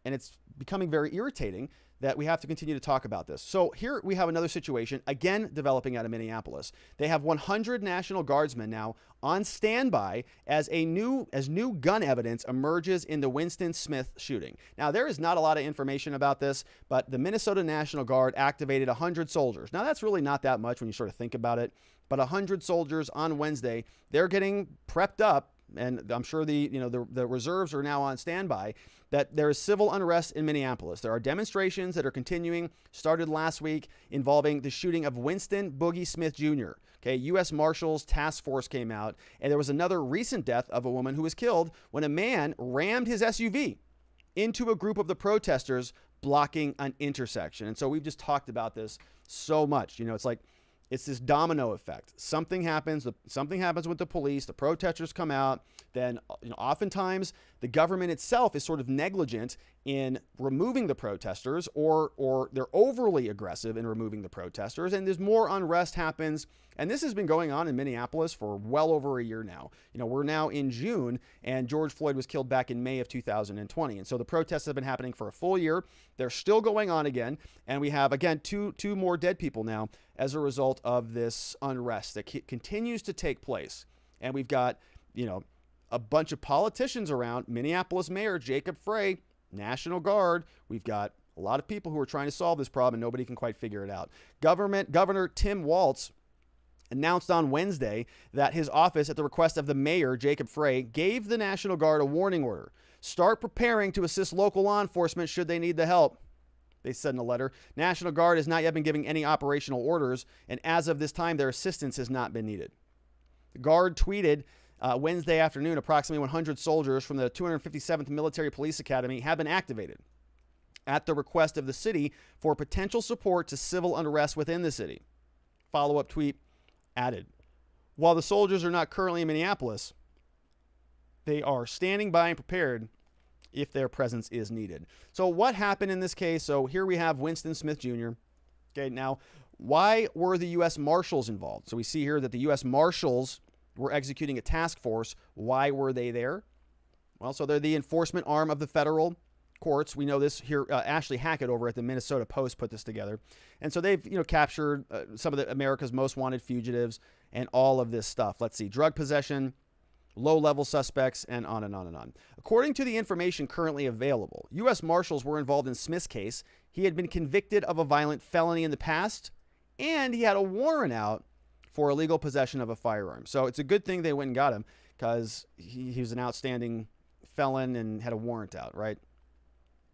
and it's becoming very irritating that we have to continue to talk about this. So here we have another situation, again, developing out of Minneapolis. They have 100 National Guardsmen now on standby as new gun evidence emerges in the Winston Smith shooting. Now, there is not a lot of information about this, but the Minnesota National Guard activated 100 soldiers. Now, that's really not that much when you sort of think about it, but 100 soldiers on Wednesday, they're getting prepped up and I'm sure the reserves are now on standby, that there is civil unrest in Minneapolis. There are demonstrations that are continuing, started last week, involving the shooting of Winston Boogie Smith Jr. Okay, U.S. Marshals Task Force came out, and there was another recent death of a woman who was killed when a man rammed his SUV into a group of the protesters blocking an intersection. And so we've just talked about this so much. It's this domino effect. Something happens with the police, the protesters come out, then oftentimes the government itself is sort of negligent in removing the protesters, or they're overly aggressive in removing the protesters, and there's more unrest happens. And this has been going on in Minneapolis for well over a year now. We're now in June, and George Floyd was killed back in May of 2020. And so the protests have been happening for a full year. They're still going on again. And we have, again, two more dead people now as a result of this unrest that continues to take place. And we've got, a bunch of politicians around. Minneapolis Mayor Jacob Frey, National Guard. We've got a lot of people who are trying to solve this problem, and nobody can quite figure it out. Governor Tim Walz announced on Wednesday that his office, at the request of the mayor, Jacob Frey, gave the National Guard a warning order. Start preparing to assist local law enforcement should they need the help, they said in a letter. National Guard has not yet been giving any operational orders, and as of this time, their assistance has not been needed. The Guard tweeted Wednesday afternoon, approximately 100 soldiers from the 257th Military Police Academy have been activated at the request of the city for potential support to civil unrest within the city. Follow-up tweet added, while the soldiers are not currently in Minneapolis, they are standing by and prepared if their presence is needed. So what happened in this case? So here we have Winston Smith Jr. Okay, now, why were the U.S. Marshals involved? So we see here that the U.S. Marshals were executing a task force. Why were they there? Well, so they're the enforcement arm of the federal courts. We know this here. Ashley Hackett over at the Minnesota Post put this together. And so they've captured some of America's most wanted fugitives and all of this stuff. Let's see, drug possession, low-level suspects, and on and on and on. According to the information currently available, U.S. Marshals were involved in Smith's case. He had been convicted of a violent felony in the past, and he had a warrant out for illegal possession of a firearm. So it's a good thing they went and got him, because he was an outstanding felon and had a warrant out, right?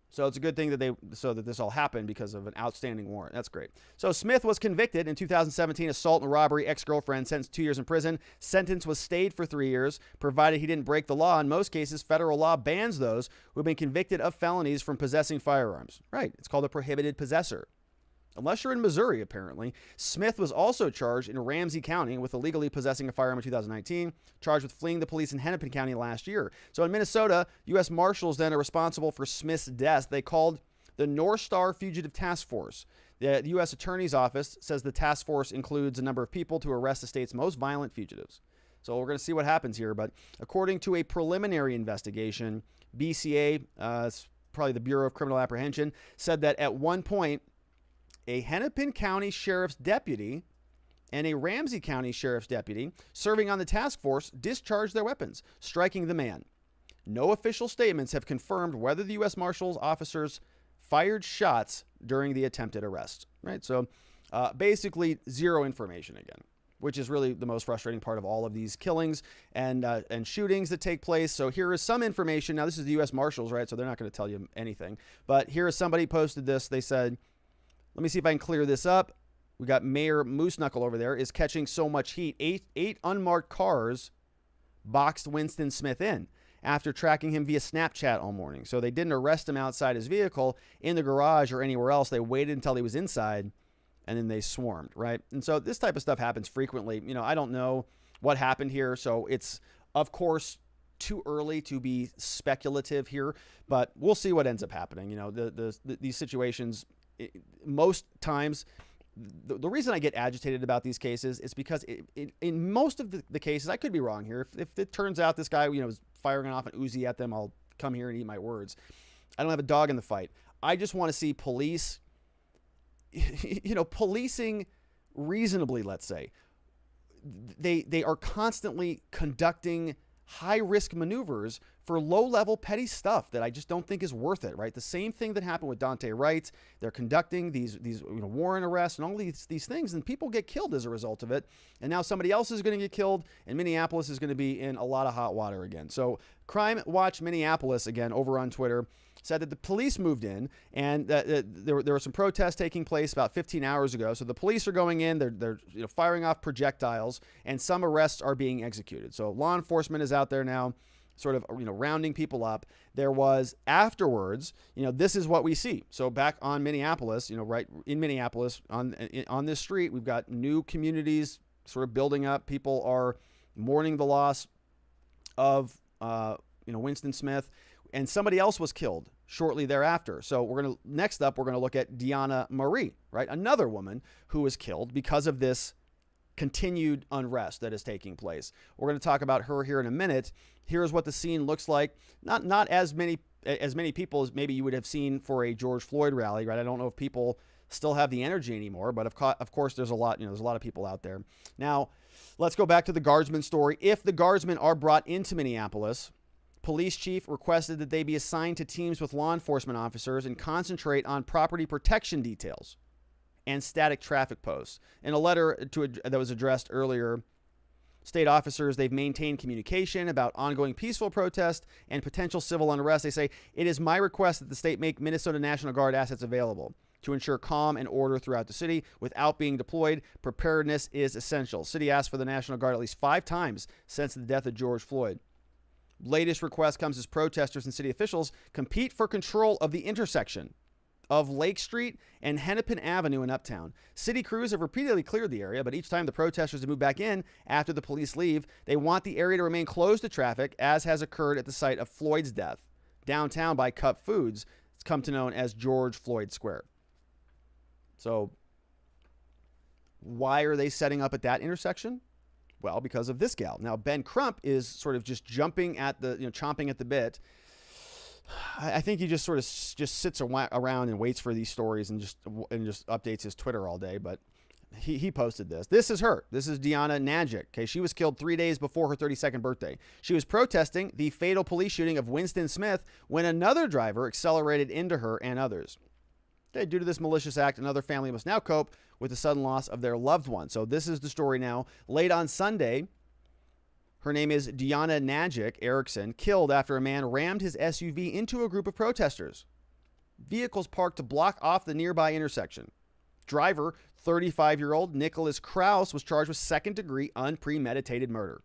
So it's a good thing that this all happened because of an outstanding warrant. That's great. So Smith was convicted in 2017, assault and robbery, ex-girlfriend, sentenced 2 years in prison. Sentence was stayed for 3 years, provided he didn't break the law. In most cases, federal law bans those who have been convicted of felonies from possessing firearms. Right. It's called a prohibited possessor. Unless you're in Missouri, apparently. Smith was also charged in Ramsey County with illegally possessing a firearm in 2019, charged with fleeing the police in Hennepin County last year. So in Minnesota, U.S. Marshals then are responsible for Smith's death. They called the North Star Fugitive Task Force. The U.S. Attorney's Office says the task force includes a number of people to arrest the state's most violent fugitives. So we're going to see what happens here. But according to a preliminary investigation, BCA, it's probably the Bureau of Criminal Apprehension, said that at one point, a Hennepin County Sheriff's deputy and a Ramsey County Sheriff's deputy serving on the task force discharged their weapons, striking the man. No official statements have confirmed whether the U.S. Marshals officers fired shots during the attempted arrest. Right? So basically zero information again, which is really the most frustrating part of all of these killings and shootings that take place. So here is some information. Now, this is the U.S. Marshals, right? So they're not going to tell you anything. But here is somebody posted this. They said, let me see if I can clear this up. We got Mayor Moose Knuckle over there is catching so much heat. Eight unmarked cars boxed Winston Smith in after tracking him via Snapchat all morning. So they didn't arrest him outside his vehicle in the garage or anywhere else. They waited until he was inside, and then they swarmed, right? And so this type of stuff happens frequently. I don't know what happened here. So it's, of course, too early to be speculative here, but we'll see what ends up happening. These situations, most times, the reason I get agitated about these cases is because in most of the cases, I could be wrong here. If it turns out this guy, was firing off an Uzi at them, I'll come here and eat my words. I don't have a dog in the fight. I just want to see police, policing reasonably, let's say. They are constantly conducting high-risk maneuvers for low-level petty stuff that I just don't think is worth it, right? The same thing that happened with Dante Wright. They're conducting these warrant arrests and all these things, and people get killed as a result of it. And now somebody else is going to get killed, and Minneapolis is going to be in a lot of hot water again. So Crime Watch Minneapolis, again, over on Twitter, said that the police moved in, and there were some protests taking place about 15 hours ago. So the police are going in, they're firing off projectiles, and some arrests are being executed. So law enforcement is out there now, sort of rounding people up. There was afterwards, this is what we see. So back on Minneapolis, right in Minneapolis on this street, we've got new communities sort of building up. People are mourning the loss of Winston Smith, and somebody else was killed shortly thereafter. So next up we're going to look at Deanna Marie, right? Another woman who was killed because of this continued unrest that is taking place. We're going to talk about her here in a minute. Here's what the scene looks like. Not as many people as maybe you would have seen for a George Floyd rally, right? I don't know if people still have the energy anymore, but of course there's a lot, there's a lot of people out there. Now, let's go back to the guardsman story. If the guardsmen are brought into Minneapolis, police chief requested that they be assigned to teams with law enforcement officers and concentrate on property protection details and static traffic posts. In a letter that was addressed earlier, state officers, they've maintained communication about ongoing peaceful protest and potential civil unrest. They say, it is my request that the state make Minnesota National Guard assets available to ensure calm and order throughout the city without being deployed. Preparedness is essential. City asked for the National Guard at least 5 times since the death of George Floyd. Latest request comes as protesters and city officials compete for control of the intersection of Lake Street and Hennepin Avenue in Uptown. City crews have repeatedly cleared the area, but each time the protesters have moved back in after the police leave, they want the area to remain closed to traffic, as has occurred at the site of Floyd's death, downtown by Cup Foods. It's come to known as George Floyd Square. So why are they setting up at that intersection? Well, because of this gal. Now, Ben Crump is sort of just chomping at the bit. I think he just sort of just sits around and waits for these stories and just updates his Twitter all day. But he posted this. This is her. This is Deanna Nagic. Okay, she was killed 3 days before her 32nd birthday. She was protesting the fatal police shooting of Winston Smith when another driver accelerated into her and others. Okay, due to this malicious act, another family must now cope with the sudden loss of their loved one. So this is the story now. Late on Sunday, her name is Deanna Nagic Erickson, killed after a man rammed his SUV into a group of protesters. Vehicles parked to block off the nearby intersection. Driver, 35-year-old Nicholas Krause, was charged with second-degree unpremeditated murder.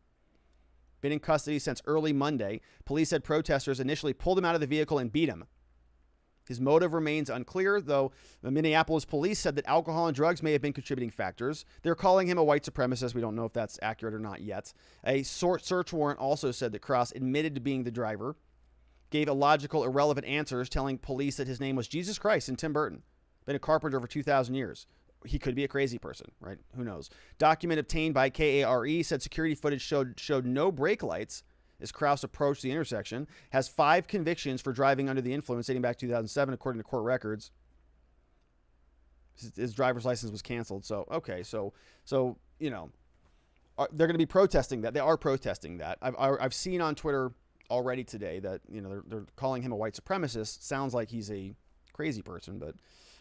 Been in custody since early Monday. Police said protesters initially pulled him out of the vehicle and beat him. His motive remains unclear, though the Minneapolis police said that alcohol and drugs may have been contributing factors. They're calling him a white supremacist. We don't know if that's accurate or not yet. A search warrant also said that Krause admitted to being the driver, gave illogical, irrelevant answers, telling police that his name was Jesus Christ and Tim Burton. Been a carpenter for 2,000 years. He could be a crazy person, right? Who knows? Document obtained by KARE said security footage showed no brake lights as Krause approached the intersection, has 5 convictions for driving under the influence dating back to 2007, according to court records. His driver's license was canceled. So, okay. So they're going to be protesting that. They are protesting that. I've seen on Twitter already today that, they're calling him a white supremacist. Sounds like he's a crazy person, but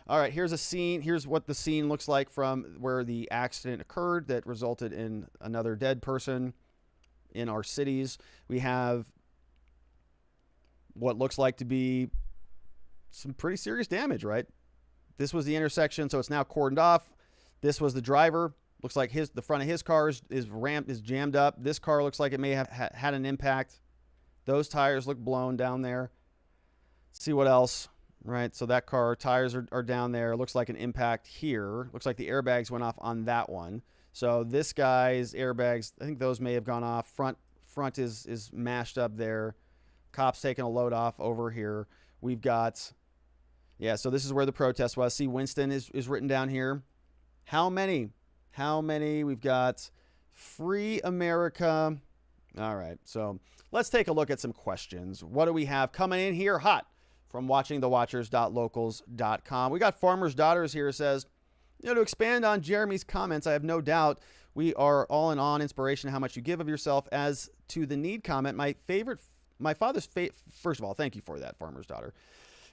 all right, here's a scene. Here's what the scene looks like from where the accident occurred that resulted in another dead person in our cities. We have what looks like to be some pretty serious damage, right? This was the intersection, so it's now cordoned off. This was the driver. Looks like the front of his car is jammed up. This car looks like it may have had an impact. Those tires look blown down there. Let's see what else, right? So that car, tires are down there. Looks like an impact here. Looks like the airbags went off on that one. So this guy's airbags, I think those may have gone off. Front is mashed up there. Cops taking a load off over here. We've got, so this is where the protest was. See, Winston is written down here. How many? We've got Free America. All right, so let's take a look at some questions. What do we have coming in here hot from watchingthewatchers.locals.com? We got Farmer's Daughters here, says, to expand on Jeremy's comments, I have no doubt We are all in awe and inspiration how much you give of yourself. As to the need comment, my father's first of all, thank you for that, farmer's daughter.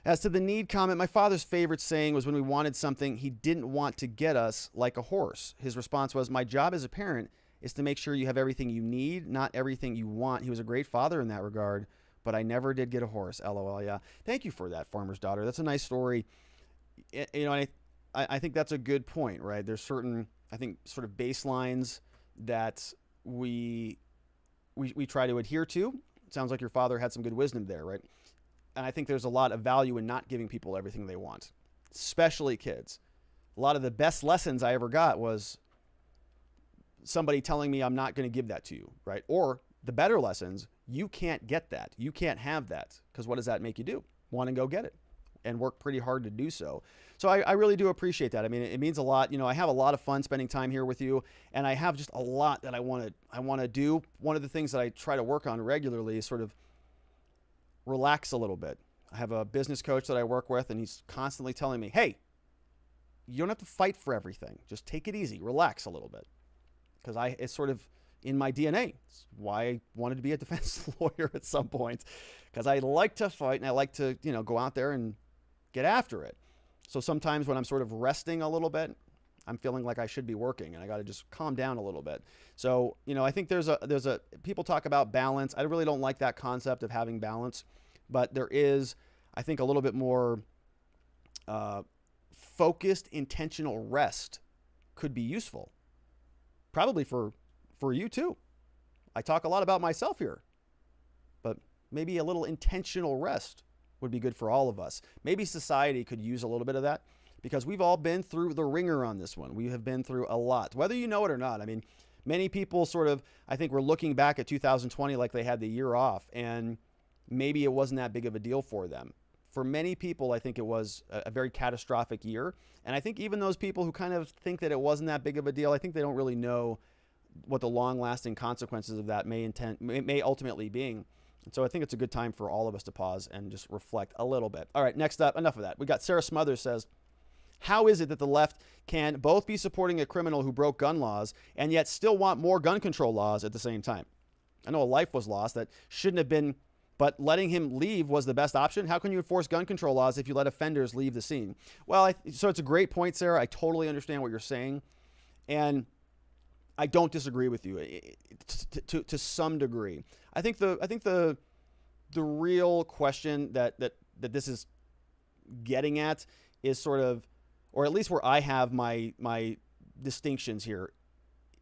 As to the need comment, my father's favorite saying was when we wanted something he didn't want to get us, like a horse. His response was, my job as a parent is to make sure you have everything you need, not everything you want. He was a great father in that regard, but I never did get a horse. LOL. Yeah. Thank you for that, farmer's daughter. That's a nice story. You know, I think that's a good point, right? There's certain, I think, sort of baselines that we try to adhere to. It sounds like your father had some good wisdom there, right? And I think there's a lot of value in not giving people everything they want, especially kids. A lot of the best lessons I ever got was somebody telling me I'm not going to give that to you, right? Or the better lessons, you can't get that. You can't have that. Because what does that make you do? Want to go get it and work pretty hard to do so. So I really do appreciate that. I mean, it means a lot. You know, I have a lot of fun spending time here with you, and I have just a lot that I want to do. One of the things that I try to work on regularly is sort of relax a little bit. I have a business coach that I work with, and he's constantly telling me, hey, you don't have to fight for everything. Just take it easy, relax a little bit. Because it's sort of in my DNA. It's why I wanted to be a defense lawyer at some point, because I like to fight and I like to, you know, go out there and get after it. So sometimes when I'm sort of resting a little bit, I'm feeling like I should be working, and I got to just calm down a little bit. So, you know, I think there's a people talk about balance. I really don't like that concept of having balance, but there is, I think, a little bit more focused, intentional rest could be useful. Probably for you too. I talk a lot about myself here, but maybe a little intentional rest would be good for all of us. Maybe society could use a little bit of that, because we've all been through the ringer on this one. We have been through a lot, whether you know it or not. I mean, many people sort of, I think we're looking back at 2020 like they had the year off, and maybe it wasn't that big of a deal for them. For many people, I think it was a very catastrophic year. And I think even those people who kind of think that it wasn't that big of a deal, I think they don't really know what the long-lasting consequences of that may ultimately be. And so I think it's a good time for all of us to pause and just reflect a little bit. All right, next up, enough of that. We got Sarah Smothers says, how is it that the left can both be supporting a criminal who broke gun laws and yet still want more gun control laws at the same time? I know a life was lost that shouldn't have been, but letting him leave was the best option. How can you enforce gun control laws if you let offenders leave the scene? Well, so it's a great point, Sarah. I totally understand what you're saying. And I don't disagree with you to some degree. I think the real question that this is getting at is sort of, or at least where I have my distinctions here,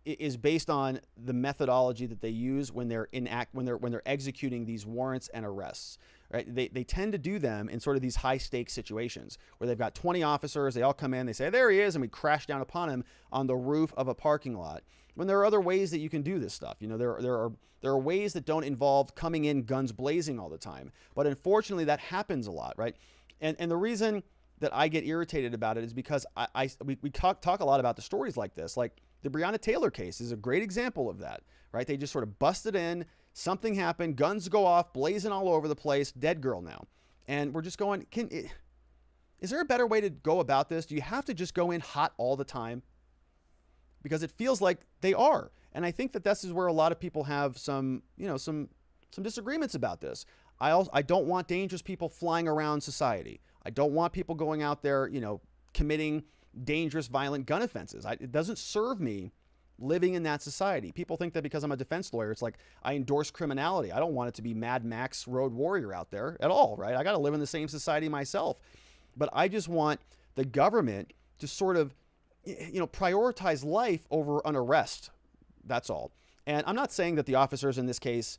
is based on the methodology that they use when they're when they're executing these warrants and arrests. Right? They tend to do them in sort of these high stakes situations where they've got 20 officers, they all come in, they say, there he is, and we crash down upon him on the roof of a parking lot. When there are other ways that you can do this stuff. You know, there are ways that don't involve coming in guns blazing all the time. But unfortunately, that happens a lot, right? And the reason that I get irritated about it is because we talk a lot about the stories like this. Like the Breonna Taylor case is a great example of that, right? They just sort of busted in, something happened, guns go off, blazing all over the place, dead girl now. And we're just going, is there a better way to go about this? Do you have to just go in hot all the time? Because it feels like they are. And I think that this is where a lot of people have some disagreements about this. I don't want dangerous people flying around society. I don't want people going out there, committing dangerous, violent gun offenses. It doesn't serve me living in that society. People think that because I'm a defense lawyer, it's like I endorse criminality. I don't want it to be Mad Max Road Warrior out there at all, right? I got to live in the same society myself. But I just want the government to sort of, prioritize life over an arrest. That's all. And I'm not saying that the officers in this case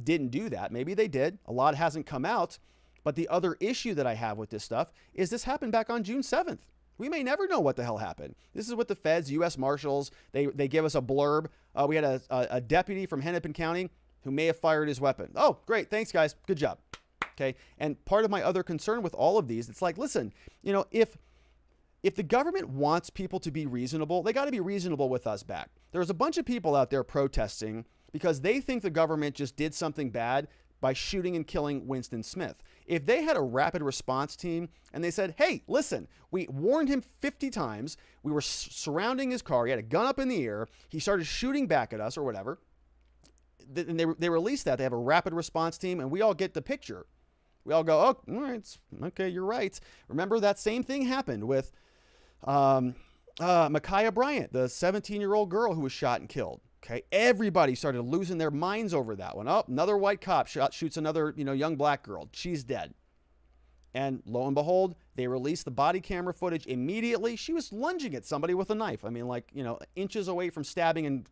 didn't do that. Maybe they did. A lot hasn't come out. But the other issue that I have with this stuff is this happened back on June 7th. We may never know what the hell happened. This is what the feds, U.S. Marshals, they give us a blurb. We had a deputy from Hennepin County who may have fired his weapon. Oh, great. Thanks, guys. Good job. Okay. And part of my other concern with all of these, it's like, listen, if the government wants people to be reasonable, they got to be reasonable with us back. There's a bunch of people out there protesting because they think the government just did something bad by shooting and killing Winston Smith. If they had a rapid response team and they said, hey, listen, we warned him 50 times, we were surrounding his car, he had a gun up in the air, he started shooting back at us or whatever, and they release that, they have a rapid response team, and we all get the picture. We all go, oh, all right, okay, you're right. Remember that same thing happened with Ma'Khia Bryant, the 17-year-old girl who was shot and killed. Okay, everybody started losing their minds over that one. Oh, another white cop shoots another, young black girl. She's dead. And lo and behold, they released the body camera footage immediately. She was lunging at somebody with a knife. I mean, inches away from stabbing and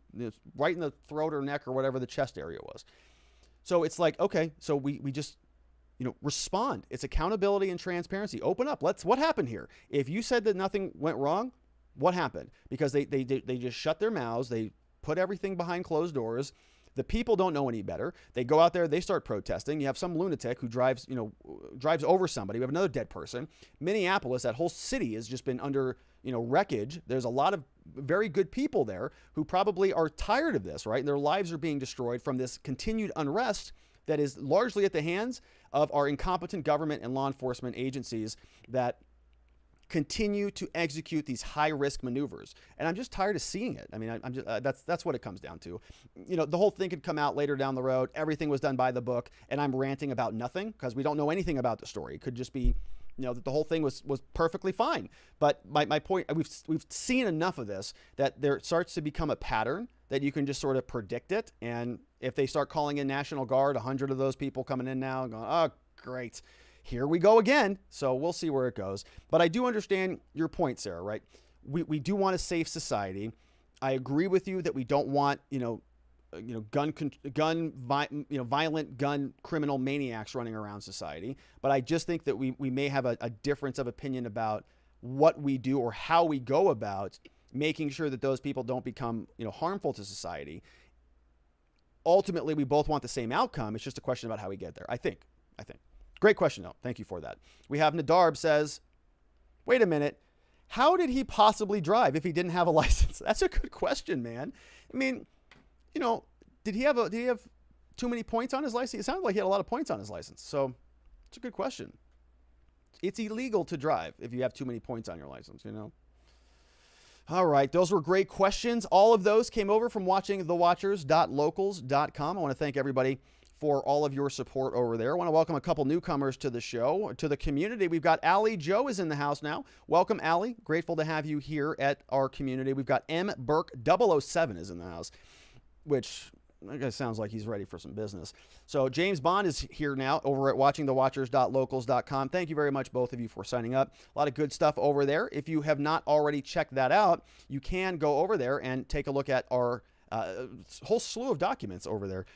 right in the throat or neck or whatever the chest area was. So it's like, okay, so we just, respond. It's accountability and transparency. Open up. What happened here? If you said that nothing went wrong, what happened? Because they just shut their mouths. They put everything behind closed doors. The people don't know any better. They go out there, they start protesting. You have some lunatic who drives over somebody. We have another dead person. Minneapolis, that whole city has just been under, wreckage. There's a lot of very good people there who probably are tired of this, right? And their lives are being destroyed from this continued unrest that is largely at the hands of our incompetent government and law enforcement agencies that continue to execute these high-risk maneuvers. And I'm just tired of seeing it. I mean, I'm just that's what it comes down to. The whole thing could come out later down the road. Everything was done by the book, and I'm ranting about nothing because we don't know anything about the story. It could just be, that the whole thing was perfectly fine. But my point, we've seen enough of this that there starts to become a pattern that you can just sort of predict it. And if they start calling in National Guard, 100 of those people coming in now, going, oh, great. Here we go again. So we'll see where it goes. But I do understand your point, Sarah, right? We do want a safe society. I agree with you that we don't want, violent gun criminal maniacs running around society. But I just think that we may have a difference of opinion about what we do or how we go about making sure that those people don't become, harmful to society. Ultimately, we both want the same outcome. It's just a question about how we get there. I think. Great question, though. Thank you for that. We have Nadarb says, wait a minute. How did he possibly drive if he didn't have a license? That's a good question, man. I mean, did he have too many points on his license? It sounded like he had a lot of points on his license. So it's a good question. It's illegal to drive if you have too many points on your license, All right, those were great questions. All of those came over from watching thewatchers.locals.com. I want to thank everybody for all of your support over there. I want to welcome a couple newcomers to the show, to the community. We've got Allie Joe is in the house now. Welcome, Allie. Grateful to have you here at our community. We've got M. Burke 007 is in the house, which that guy sounds like he's ready for some business. So James Bond is here now over at watchingthewatchers.locals.com. Thank you very much, both of you, for signing up. A lot of good stuff over there. If you have not already checked that out, you can go over there and take a look at our whole slew of documents over there.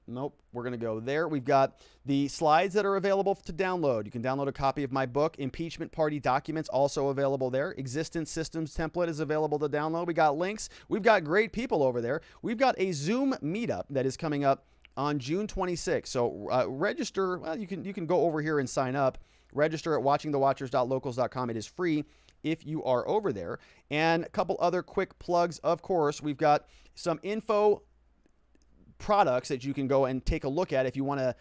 Nope, we're going to go there. We've got the slides that are available to download. You can download a copy of my book, Impeachment Party Documents, also available there. Existence Systems template is available to download. We got links. We've got great people over there. We've got a Zoom meetup that is coming up on June 26th. So register. Well, you can go over here and sign up. Register at watchingthewatchers.locals.com. It is free if you are over there. And a couple other quick plugs, of course. We've got some info products that you can go and take a look at if you want to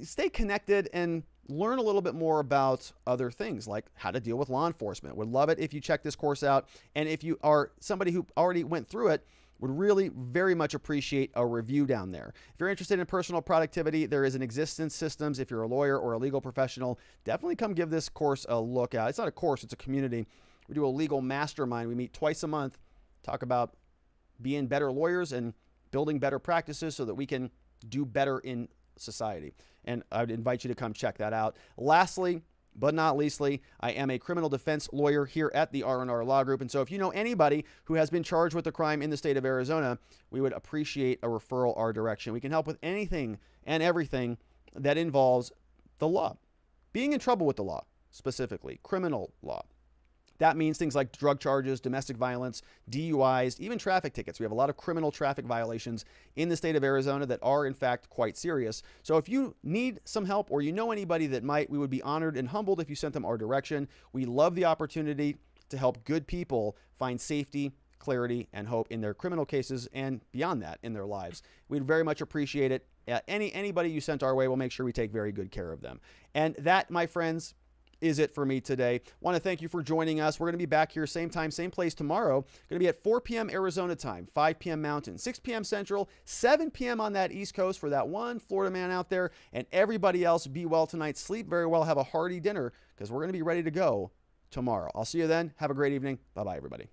stay connected and learn a little bit more about other things like how to deal with law enforcement. Would love it if you check this course out. And if you are somebody who already went through it, would really very much appreciate a review down there. If you're interested in personal productivity, there is an Existence Systems. If you're a lawyer or a legal professional, definitely come give this course a look at. It's not a course, it's a community. We do a legal mastermind. We meet twice a month, talk about being better lawyers and building better practices so that we can do better in society. And I would invite you to come check that out. Lastly, but not leastly, I am a criminal defense lawyer here at the R&R Law Group. And so if you know anybody who has been charged with a crime in the state of Arizona, we would appreciate a referral our direction. We can help with anything and everything that involves the law. Being in trouble with the law, specifically criminal law. That means things like drug charges, domestic violence, DUIs, even traffic tickets. We have a lot of criminal traffic violations in the state of Arizona that are, in fact, quite serious. So if you need some help or you know anybody that might, we would be honored and humbled if you sent them our direction. We love the opportunity to help good people find safety, clarity, and hope in their criminal cases and beyond that in their lives. We'd very much appreciate it. Anybody you sent our way, we'll make sure we take very good care of them. And that, my friends, is it for me today. Want to thank you for joining us. We're going to be back here same time, same place tomorrow. Going to be at 4 p.m. Arizona time, 5 p.m. Mountain, 6 p.m. Central, 7 p.m. on that East Coast for that one Florida man out there. And everybody else, be well tonight. Sleep very well. Have a hearty dinner because we're going to be ready to go tomorrow. I'll see you then. Have a great evening. Bye-bye, everybody.